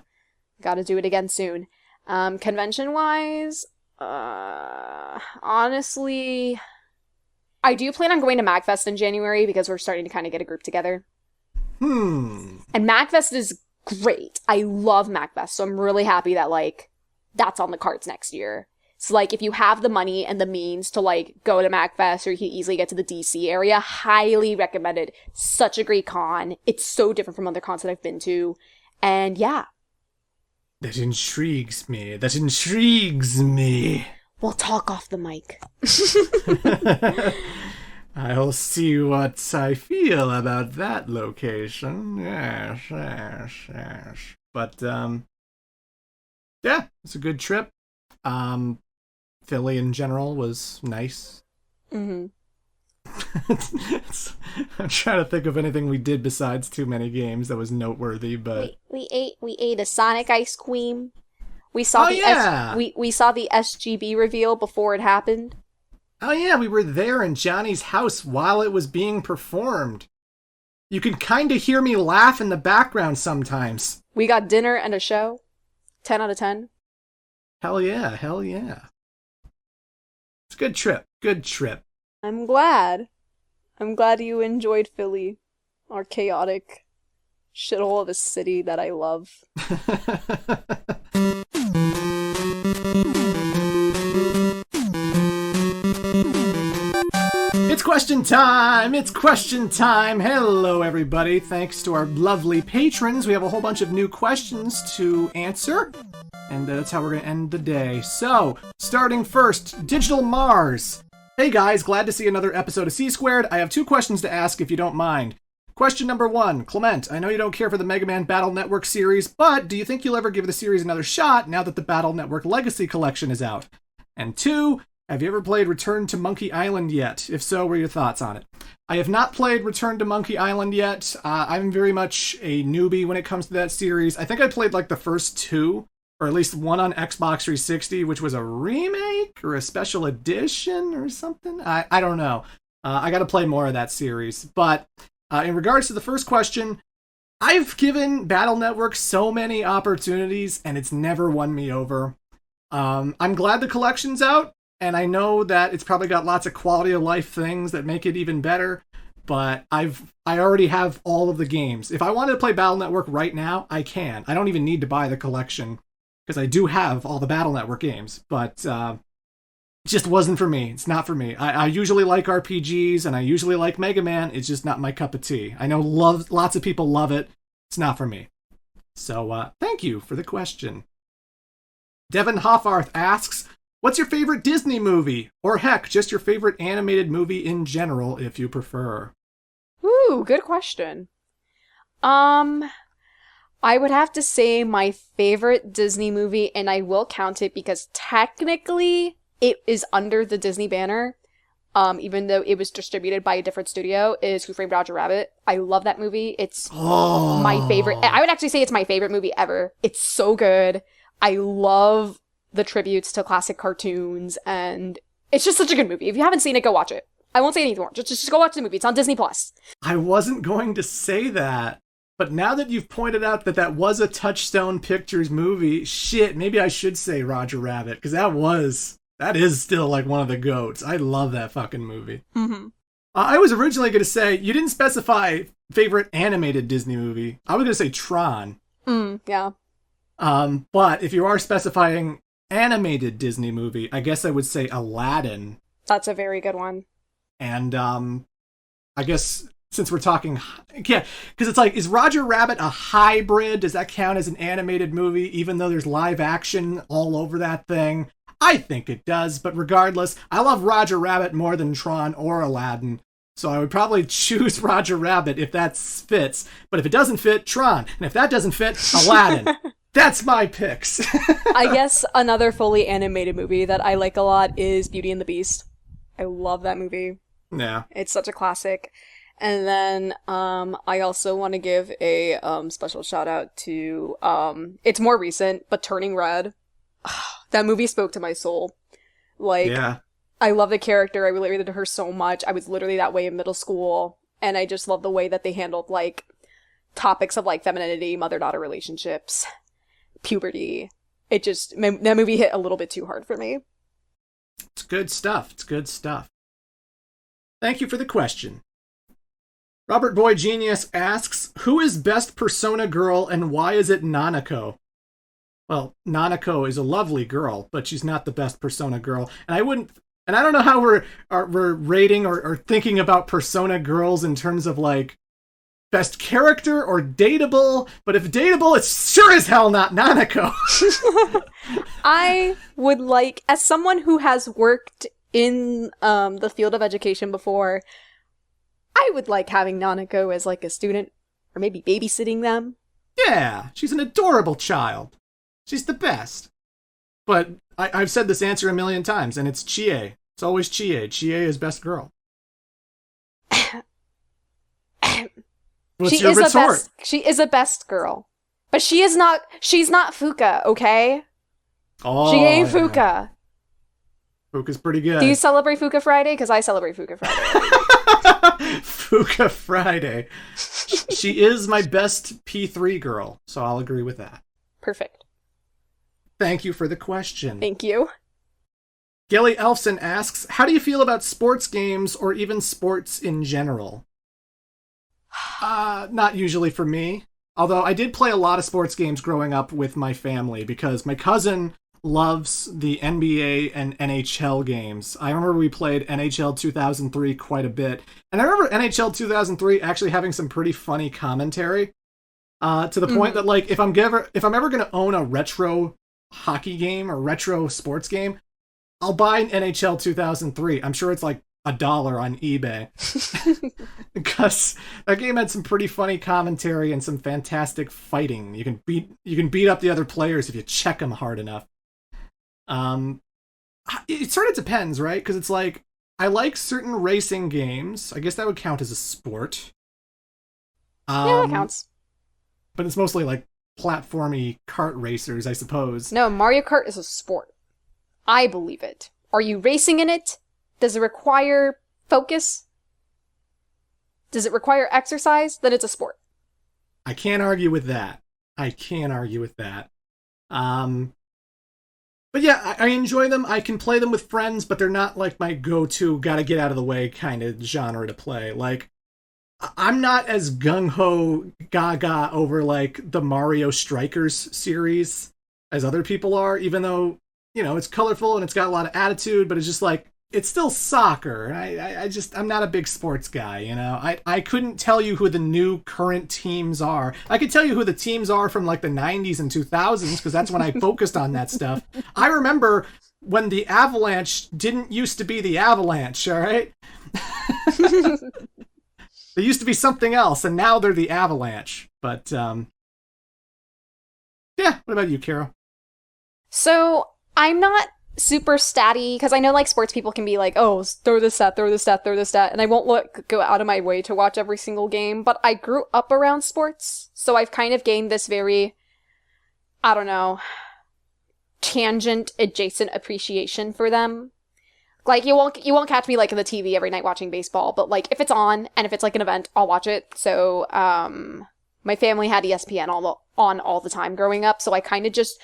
Gotta do it again soon. Convention-wise, honestly, I do plan on going to MagFest in January, because we're starting to kind of get a group together. And MagFest is great. I love MagFest, so I'm really happy that, like, that's on the cards next year. So, like, if you have the money and the means to, like, go to MagFest, or you can easily get to the DC area, highly recommended. Such a great con. It's so different from other cons that I've been to. And, yeah. That intrigues me. We'll talk off the mic. I'll see what I feel about that location. Yes. But, yeah, it's a good trip. Philly in general was nice. Mm-hmm. I'm trying to think of anything we did besides too many games that was noteworthy, but we ate a Sonic ice cream. We saw we saw the SGB reveal before it happened. Oh yeah, we were there in Johnny's house while it was being performed. You can kind of hear me laugh in the background sometimes. We got dinner and a show. 10 out of 10. Hell yeah. It's a good trip. I'm glad you enjoyed Philly, our chaotic shithole of a city that I love. It's question time. Hello, everybody. Thanks to our lovely patrons, we have a whole bunch of new questions to answer. And that's how we're going to end the day. So, starting first, Digital Mars. Hey guys, glad to see another episode of C Squared. I have 2 questions to ask if you don't mind. Question number 1, Clement, I know you don't care for the Mega Man Battle Network series, but do you think you'll ever give the series another shot now that the Battle Network Legacy Collection is out? And 2, have you ever played Return to Monkey Island yet? If so, what are your thoughts on it? I have not played Return to Monkey Island yet. I'm very much a newbie when it comes to that series. I think I played like the first 2, or at least one on Xbox 360, which was a remake or a special edition or something. I don't know. I got to play more of that series. But in regards to the first question, I've given Battle Network so many opportunities, and it's never won me over. I'm glad the collection's out, and I know that it's probably got lots of quality of life things that make it even better. But I already have all of the games. If I wanted to play Battle Network right now, I can. I don't even need to buy the collection because I do have all the Battle Network games. But it just wasn't for me. It's not for me. I usually like RPGs and I usually like Mega Man. It's just not my cup of tea. I know lots of people love it. It's not for me. So thank you for the question. Devin Hoffarth asks, what's your favorite Disney movie? Or heck, just your favorite animated movie in general, if you prefer. Ooh, good question. I would have to say my favorite Disney movie, and I will count it because technically it is under the Disney banner, even though it was distributed by a different studio, is Who Framed Roger Rabbit. I love that movie. It's my favorite. I would actually say it's my favorite movie ever. It's so good. I love the tributes to classic cartoons, and it's just such a good movie. If you haven't seen it, go watch it. I won't say anything more. Just go watch the movie. It's on Disney Plus. I wasn't going to say that, but now that you've pointed out that that was a Touchstone Pictures movie, shit, maybe I should say Roger Rabbit, because that is still like one of the GOATs. I love that fucking movie. Mm-hmm. I was originally going to say, you didn't specify favorite animated Disney movie. I was going to say Tron. Yeah. But if you are specifying animated Disney movie, I guess I would say Aladdin. That's a very good one. And I guess since we're talking, yeah, because it's like, is Roger Rabbit a hybrid? Does that count as an animated movie, even though there's live action all over that thing? I think it does, but regardless, I love Roger Rabbit more than Tron or Aladdin. So I would probably choose Roger Rabbit if that fits. But if it doesn't fit, Tron. And if that doesn't fit, Aladdin. That's my picks. I guess another fully animated movie that I like a lot is Beauty and the Beast. I love that movie. Yeah. It's such a classic. And then I also want to give a special shout out to it's more recent, but Turning Red. That movie spoke to my soul. Like, yeah. I love the character. I related to her so much. I was literally that way in middle school, and I just love the way that they handled like topics of like femininity, mother-daughter relationships, puberty. That movie hit a little bit too hard for me. It's good stuff. It's good stuff. Thank you for the question. Robert Boy Genius asks, who is best Persona girl and why is it Nanako? Well, Nanako is a lovely girl, but she's not the best Persona girl. And I don't know how we're rating or thinking about Persona girls in terms of like best character or dateable, but if dateable, it's sure as hell not Nanako. I would like, as someone who has worked in the field of education before, I would like having Nanako as like a student, or maybe babysitting them. Yeah, she's an adorable child. She's the best. But I've said this answer a million times, and it's Chie. It's always Chie. Chie is best girl. What's your retort? She is a best girl. But she's not Fuka, okay? Oh, she ain't Fuka. Fuka's pretty good. Do you celebrate Fuka Friday? Because I celebrate Fuka Friday. Fuka Friday. She is my best P3 girl, so I'll agree with that. Perfect. Thank you for the question. Thank you. Gilly Elfson asks, how do you feel about sports games or even sports in general? Not usually for me. Although I did play a lot of sports games growing up with my family because my cousin loves the NBA and NHL games. I remember we played NHL 2003 quite a bit. And I remember NHL 2003 actually having some pretty funny commentary. To the point that like if I'm ever going to own a retro hockey game or retro sports game, I'll buy an NHL 2003. I'm sure it's like $1 on eBay. Because that game had some pretty funny commentary and some fantastic fighting. You can beat up the other players if you check them hard enough. It sort of depends, right? Because it's like I like certain racing games. I guess that would count as a sport. Yeah, that counts. But it's mostly like platformy kart racers, I suppose. No, Mario Kart is a sport. I believe it. Are you racing in it? Does it require focus? Does it require exercise? Then it's a sport. I can't argue with that. I can't argue with that. But yeah, I enjoy them. I can play them with friends, but they're not like my go-to, gotta get out of the way kind of genre to play. Like, I'm not as gung-ho gaga over like the Mario Strikers series as other people are, even though, you know, it's colorful and it's got a lot of attitude, but it's just like, it's still soccer. I'm not a big sports guy, you know. I couldn't tell you who the new current teams are. I could tell you who the teams are from like the 90s and 2000s, because that's when I focused on that stuff. I remember when the Avalanche didn't used to be the Avalanche, all right? They used to be something else, and now they're the Avalanche. But, yeah, what about you, Carol? So, I'm not super statty, because I know, like, sports people can be like, oh, throw this stat, throw this stat, throw this stat, and I won't go out of my way to watch every single game, but I grew up around sports, so I've kind of gained this very, I don't know, tangent-adjacent appreciation for them. Like, you won't catch me, like, in the TV every night watching baseball, but, like, if it's on, and if it's, like, an event, I'll watch it. So, my family had ESPN on all the time growing up, so I kind of just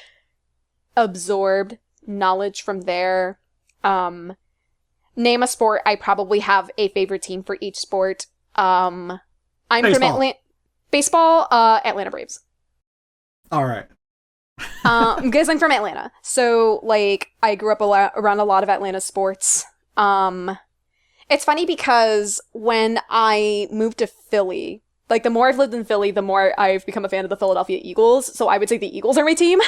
absorbed knowledge from there. Name a sport, I probably have a favorite team for each sport. I'm Baseball. from Atlanta. Baseball, Atlanta Braves. All right. Because I'm from Atlanta. So, like, I grew up around a lot of Atlanta sports. It's funny because when I moved to Philly, like, the more I've lived in Philly, the more I've become a fan of the Philadelphia Eagles. So I would say the Eagles are my team.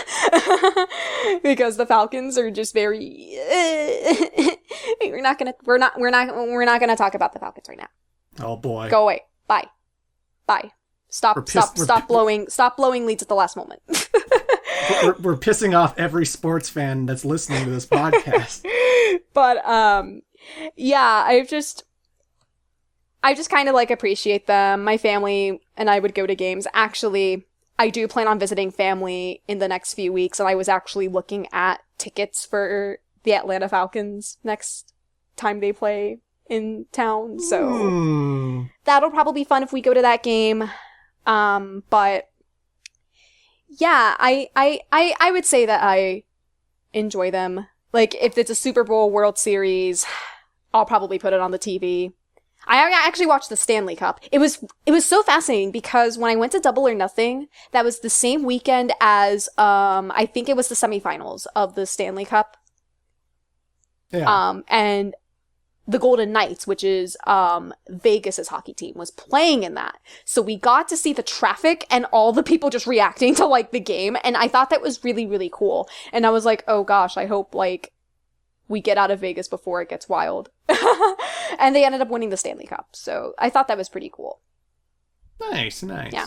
Because the Falcons are just very, we're not gonna talk about the Falcons right now. Oh boy. Go away. Bye. Stop blowing leads at the last moment. We're pissing off every sports fan that's listening to this podcast. But, yeah, I just kind of, like, appreciate them. My family and I would go to games. Actually, I do plan on visiting family in the next few weeks, and I was actually looking at tickets for the Atlanta Falcons next time they play in town, so that'll probably be fun if we go to that game. But yeah, I would say that I enjoy them. Like, if it's a Super Bowl, World Series, I'll probably put it on the TV. I actually watched the Stanley Cup. It was so fascinating because when I went to Double or Nothing, that was the same weekend as, I think it was the semifinals of the Stanley Cup. Yeah. And the Golden Knights, which is, Vegas's hockey team, was playing in that. So we got to see the traffic and all the people just reacting to, like, the game. And I thought that was really, really cool. And I was like, oh gosh, I hope, like, we get out of Vegas before it gets wild. And they ended up winning the Stanley Cup. So I thought that was pretty cool. Nice. Yeah.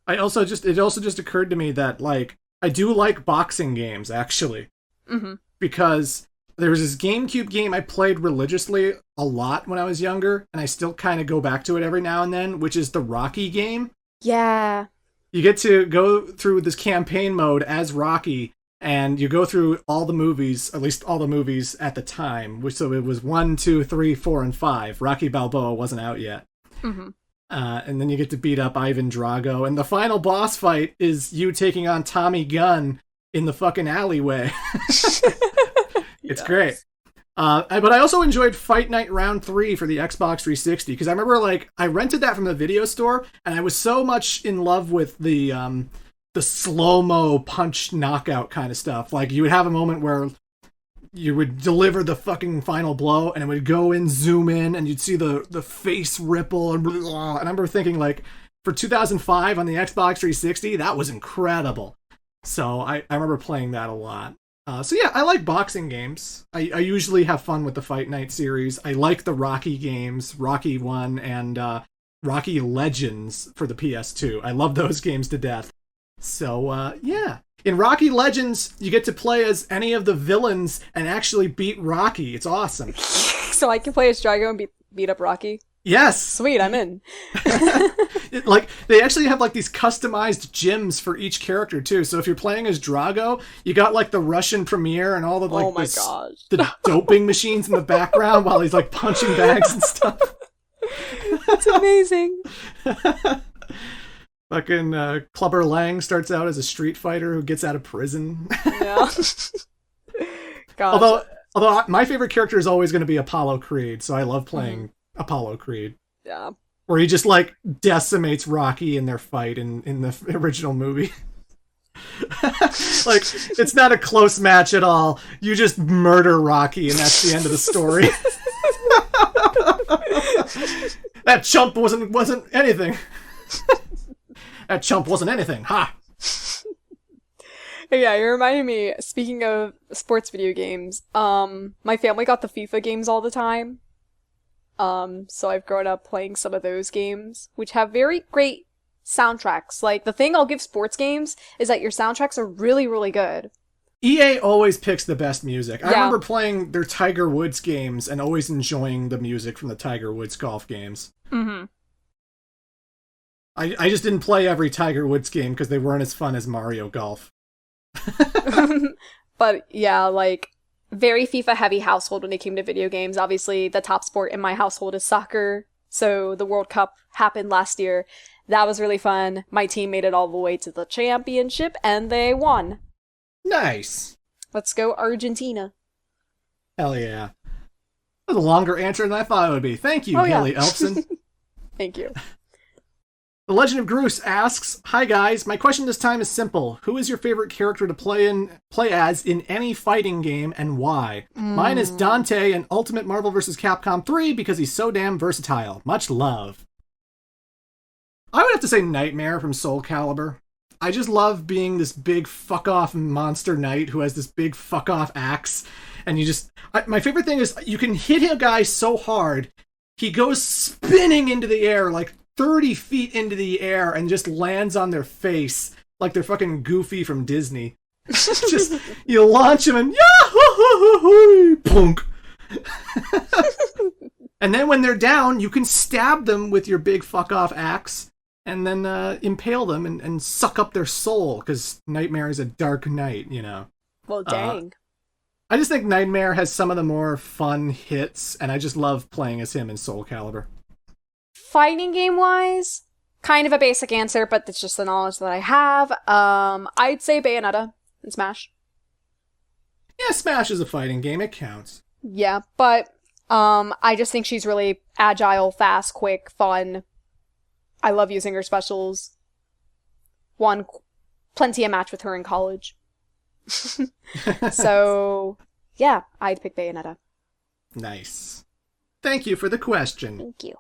It also just occurred to me that, like, I do like boxing games, actually. Mm-hmm. Because there was this GameCube game I played religiously a lot when I was younger, and I still kind of go back to it every now and then, which is the Rocky game. Yeah. You get to go through this campaign mode as Rocky, and you go through all the movies, at least all the movies at the time. So it was 1, 2, 3, 4, and 5. Rocky Balboa wasn't out yet. Mm-hmm. And then you get to beat up Ivan Drago. And the final boss fight is you taking on Tommy Gunn in the fucking alleyway. It's great. But I also enjoyed Fight Night Round 3 for the Xbox 360, because I remember, like, I rented that from the video store, and I was so much in love with the slow-mo punch knockout kind of stuff. Like, you would have a moment where you would deliver the fucking final blow, and it would go in, zoom in, and you'd see the face ripple, and blah, blah. And I remember thinking, like, for 2005 on the Xbox 360, that was incredible. So I remember playing that a lot. So yeah, I like boxing games. I usually have fun with the Fight Night series. I like the Rocky games, Rocky 1 and Rocky Legends for the PS2. I love those games to death. So yeah. In Rocky Legends, you get to play as any of the villains and actually beat Rocky. It's awesome. So I can play as Drago and beat up Rocky? Yes! Sweet, I'm in. Like, they actually have, like, these customized gyms for each character, too. So if you're playing as Drago, you got, like, the Russian premiere and all the, like, the doping machines in the background while he's, like, punching bags and stuff. That's amazing. Fucking Clubber Lang starts out as a street fighter who gets out of prison. Yeah. Gosh. Although my favorite character is always going to be Apollo Creed, so I love playing Apollo Creed. Yeah. Where he just like decimates Rocky in their fight in the original movie. Like, it's not a close match at all. You just murder Rocky and that's the end of the story. That chump wasn't anything. That chump wasn't anything. Ha! Yeah, you reminded me, speaking of sports video games, my family got the FIFA games all the time. So I've grown up playing some of those games, which have very great soundtracks. Like, the thing I'll give sports games is that your soundtracks are really, really good. EA always picks the best music. I Yeah. remember playing their Tiger Woods games and always enjoying the music from the Tiger Woods golf games. Mm-hmm. I just didn't play every Tiger Woods game because they weren't as fun as Mario Golf. But yeah, like, very FIFA heavy household when it came to video games. Obviously, the top sport in my household is soccer. So the World Cup happened last year. That was really fun. My team made it all the way to the championship and they won. Nice. Let's go Argentina. Hell yeah. That was a longer answer than I thought it would be. Thank you, Oh, yeah. Haley Elpson. Thank you. The Legend of Groose asks, "Hi guys, my question this time is simple. Who is your favorite character to play as in any fighting game and why? Mine is Dante in Ultimate Marvel vs. Capcom 3 because he's so damn versatile. Much love." I would have to say Nightmare from Soul Calibur. I just love being this big fuck-off monster knight who has this big fuck-off axe. And my favorite thing is you can hit a guy so hard, he goes spinning into the air like 30 feet into the air and just lands on their face like they're fucking Goofy from Disney. Just, you launch him and yahoo, punk. And then when they're down, you can stab them with your big fuck-off axe and then impale them and suck up their soul, because Nightmare is a dark knight, you know. Well, dang. I just think Nightmare has some of the more fun hits, and I just love playing as him in Soul Calibur. Fighting game wise, kind of a basic answer, but it's just the knowledge that I have. I'd say Bayonetta in Smash. Yeah, Smash is a fighting game. It counts. Yeah, but I just think she's really agile, fast, quick, fun. I love using her specials. Won plenty of match with her in college. So, yeah, I'd pick Bayonetta. Nice. Thank you for the question. Thank you.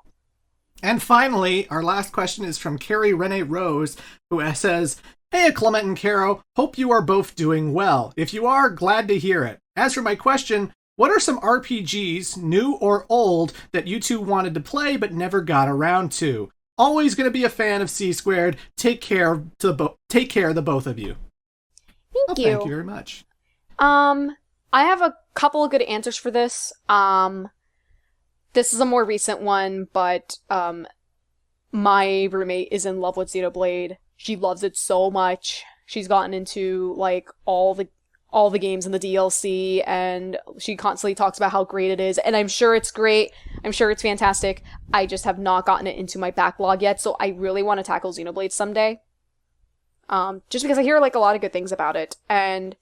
And finally, our last question is from Carrie Renee Rose, who says, "Hey, Clement and Caro, hope you are both doing well. If you are, glad to hear it. As for my question, what are some RPGs, new or old, that you two wanted to play but never got around to? Always going to be a fan of C Squared. Take care, the both of you." Thank you. Thank you very much. I have a couple of good answers for this. This is a more recent one, but my roommate is in love with Xenoblade. She loves it so much. She's gotten into like all the games in the DLC, and she constantly talks about how great it is. And I'm sure it's great. I'm sure it's fantastic. I just have not gotten it into my backlog yet, so I really want to tackle Xenoblade someday. Just because I hear like a lot of good things about it. And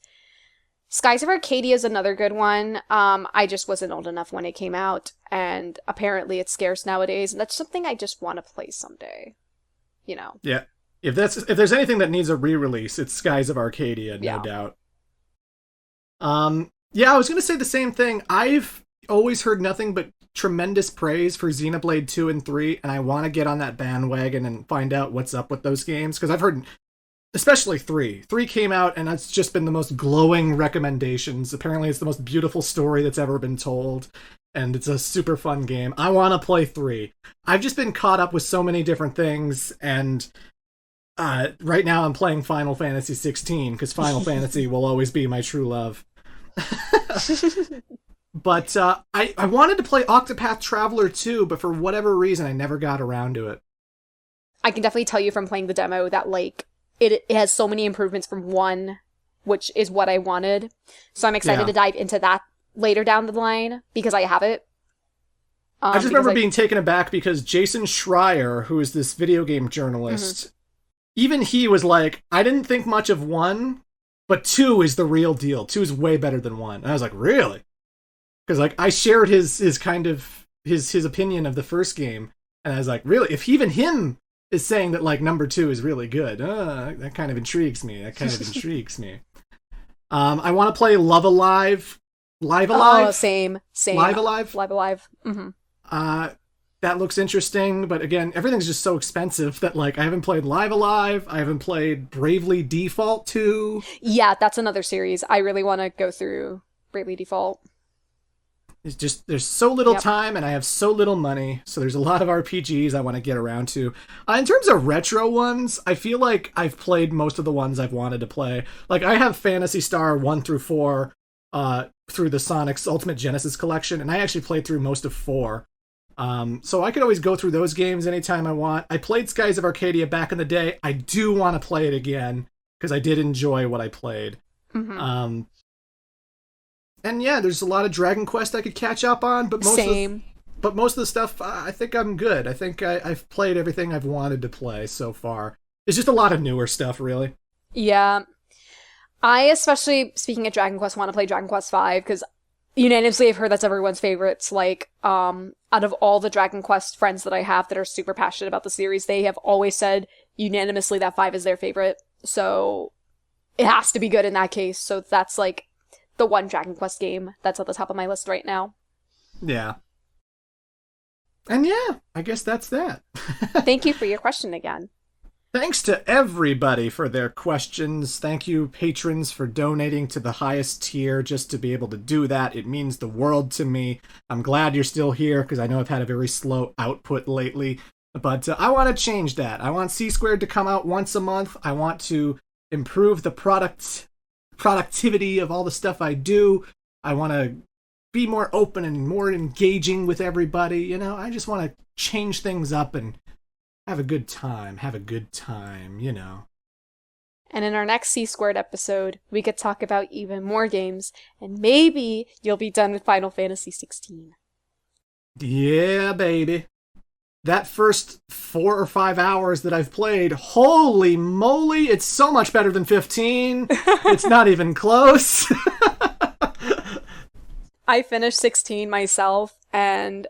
Skies of Arcadia is another good one. I just wasn't old enough when it came out, and apparently it's scarce nowadays, and that's something I just want to play someday. You know. Yeah. If there's anything that needs a re-release, it's Skies of Arcadia, no doubt. Yeah, I was going to say the same thing. I've always heard nothing but tremendous praise for Xenoblade 2 and 3, and I want to get on that bandwagon and find out what's up with those games, because I've heard, especially 3. 3 came out, and it's just been the most glowing recommendations. Apparently it's the most beautiful story that's ever been told, and it's a super fun game. I want to play 3. I've just been caught up with so many different things, and right now I'm playing Final Fantasy 16, because Final Fantasy will always be my true love. But I wanted to play Octopath Traveler 2, but for whatever reason I never got around to it. I can definitely tell you from playing the demo that like it has so many improvements from 1, which is what I wanted. So I'm excited to dive into that later down the line because I have it. I just remember being taken aback because Jason Schreier, who is this video game journalist, even he was like, I didn't think much of 1, but 2 is the real deal. 2 is way better than 1. And I was like, really? Because like I shared his kind of his opinion of the first game, and I was like, really? If even him is saying that like number 2 is really good, that kind of intrigues me. I want to play Love Alive, Live Alive. Oh, same. Live Alive. Live Alive. Mm-hmm. That looks interesting, but again, everything's just so expensive that like I haven't played Live Alive. I haven't played Bravely Default 2. Yeah, that's another series I really want to go through. Bravely Default. It's just, there's so little time and I have so little money, so there's a lot of RPGs I want to get around to. In terms of retro ones, I feel like I've played most of the ones I've wanted to play. Like, I have Phantasy Star 1 through 4 through the Sonic's Ultimate Genesis collection, and I actually played through most of 4. So I could always go through those games anytime I want. I played Skies of Arcadia back in the day. I do want to play it again, because I did enjoy what I played. Mm-hmm. And yeah, there's a lot of Dragon Quest I could catch up on, but most of the stuff, I think I'm good. I think I've played everything I've wanted to play so far. It's just a lot of newer stuff, really. Yeah. I especially, speaking of Dragon Quest, want to play Dragon Quest V, because unanimously I've heard that's everyone's favorites. Like, out of all the Dragon Quest friends that I have that are super passionate about the series, they have always said unanimously that 5 is their favorite. So it has to be good in that case. So that's like the one Dragon Quest game that's at the top of my list right now. Yeah. And yeah, I guess that's that. Thank you for your question again. Thanks to everybody for their questions. Thank you, patrons, for donating to the highest tier just to be able to do that. It means the world to me. I'm glad you're still here, because I know I've had a very slow output lately. But I want to change that. I want C Squared to come out once a month. I want to improve the productivity of all the stuff I do. I want to be more open and more engaging with everybody. I just want to change things up and have a good time, And in our next C Squared episode, we could talk about even more games, and maybe you'll be done with Final Fantasy 16. Yeah, baby. That first 4 or 5 hours that I've played, holy moly, it's so much better than 15. It's not even close. I finished 16 myself, and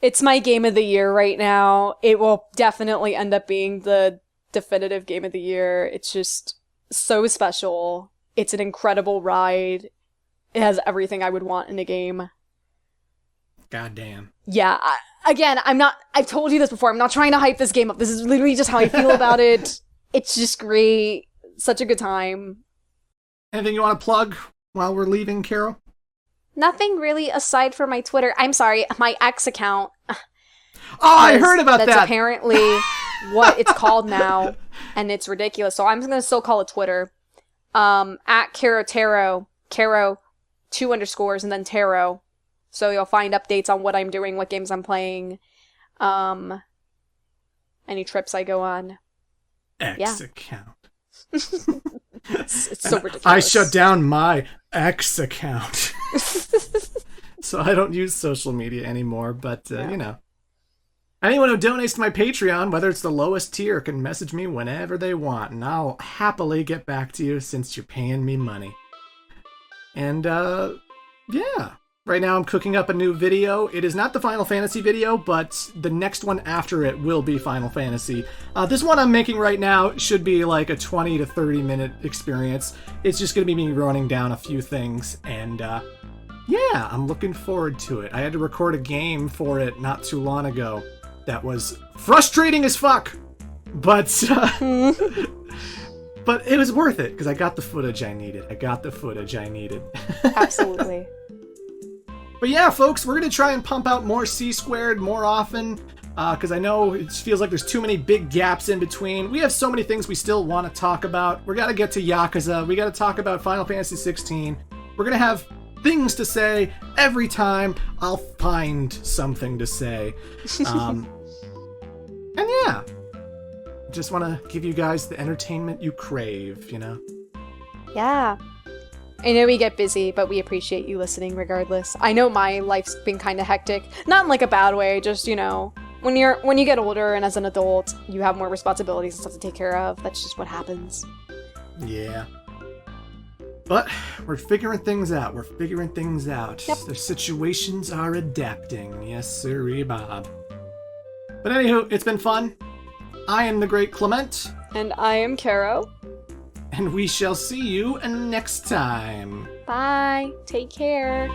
it's my game of the year right now. It will definitely end up being the definitive game of the year. It's just so special. It's an incredible ride. It has everything I would want in a game. Goddamn. Yeah, I've told you this before, I'm not trying to hype this game up. This is literally just how I feel about it. It's just great. Such a good time. Anything you want to plug while we're leaving, Carol? Nothing really aside from my Twitter. I'm sorry, my X account. Oh, I heard about that! That's apparently what it's called now, and it's ridiculous. So I'm gonna still call it Twitter. At Caro Tarot, Caro, 2 underscores, and then Tarot. So you'll find updates on what I'm doing, what games I'm playing, any trips I go on. X account. It's so ridiculous. I shut down my X account. So I don't use social media anymore, but, Anyone who donates to my Patreon, whether it's the lowest tier, can message me whenever they want, and I'll happily get back to you since you're paying me money. And, yeah. Right now I'm cooking up a new video. It is not the Final Fantasy video, but the next one after it will be Final Fantasy. This one I'm making right now should be like a 20 to 30 minute experience. It's just going to be me running down a few things, and yeah, I'm looking forward to it. I had to record a game for it not too long ago that was frustrating as fuck, but but it was worth it because I got the footage I needed. Absolutely. But yeah, folks, we're going to try and pump out more C Squared more often, because I know it feels like there's too many big gaps in between. We have so many things we still want to talk about. We got to get to Yakuza. We got to talk about Final Fantasy 16. We're going to have things to say every time. I'll find something to say. And yeah, just want to give you guys the entertainment you crave, Yeah. I know we get busy, but we appreciate you listening regardless. I know my life's been kind of hectic. Not in like a bad way, just, when you get older and as an adult, you have more responsibilities and stuff to take care of. That's just what happens. Yeah. But we're figuring things out. Yep. The situations are adapting. Yes, sirree, Bob. But anywho, it's been fun. I am the Great Clement. And I am Caro. And we shall see you next time. Bye. Take care.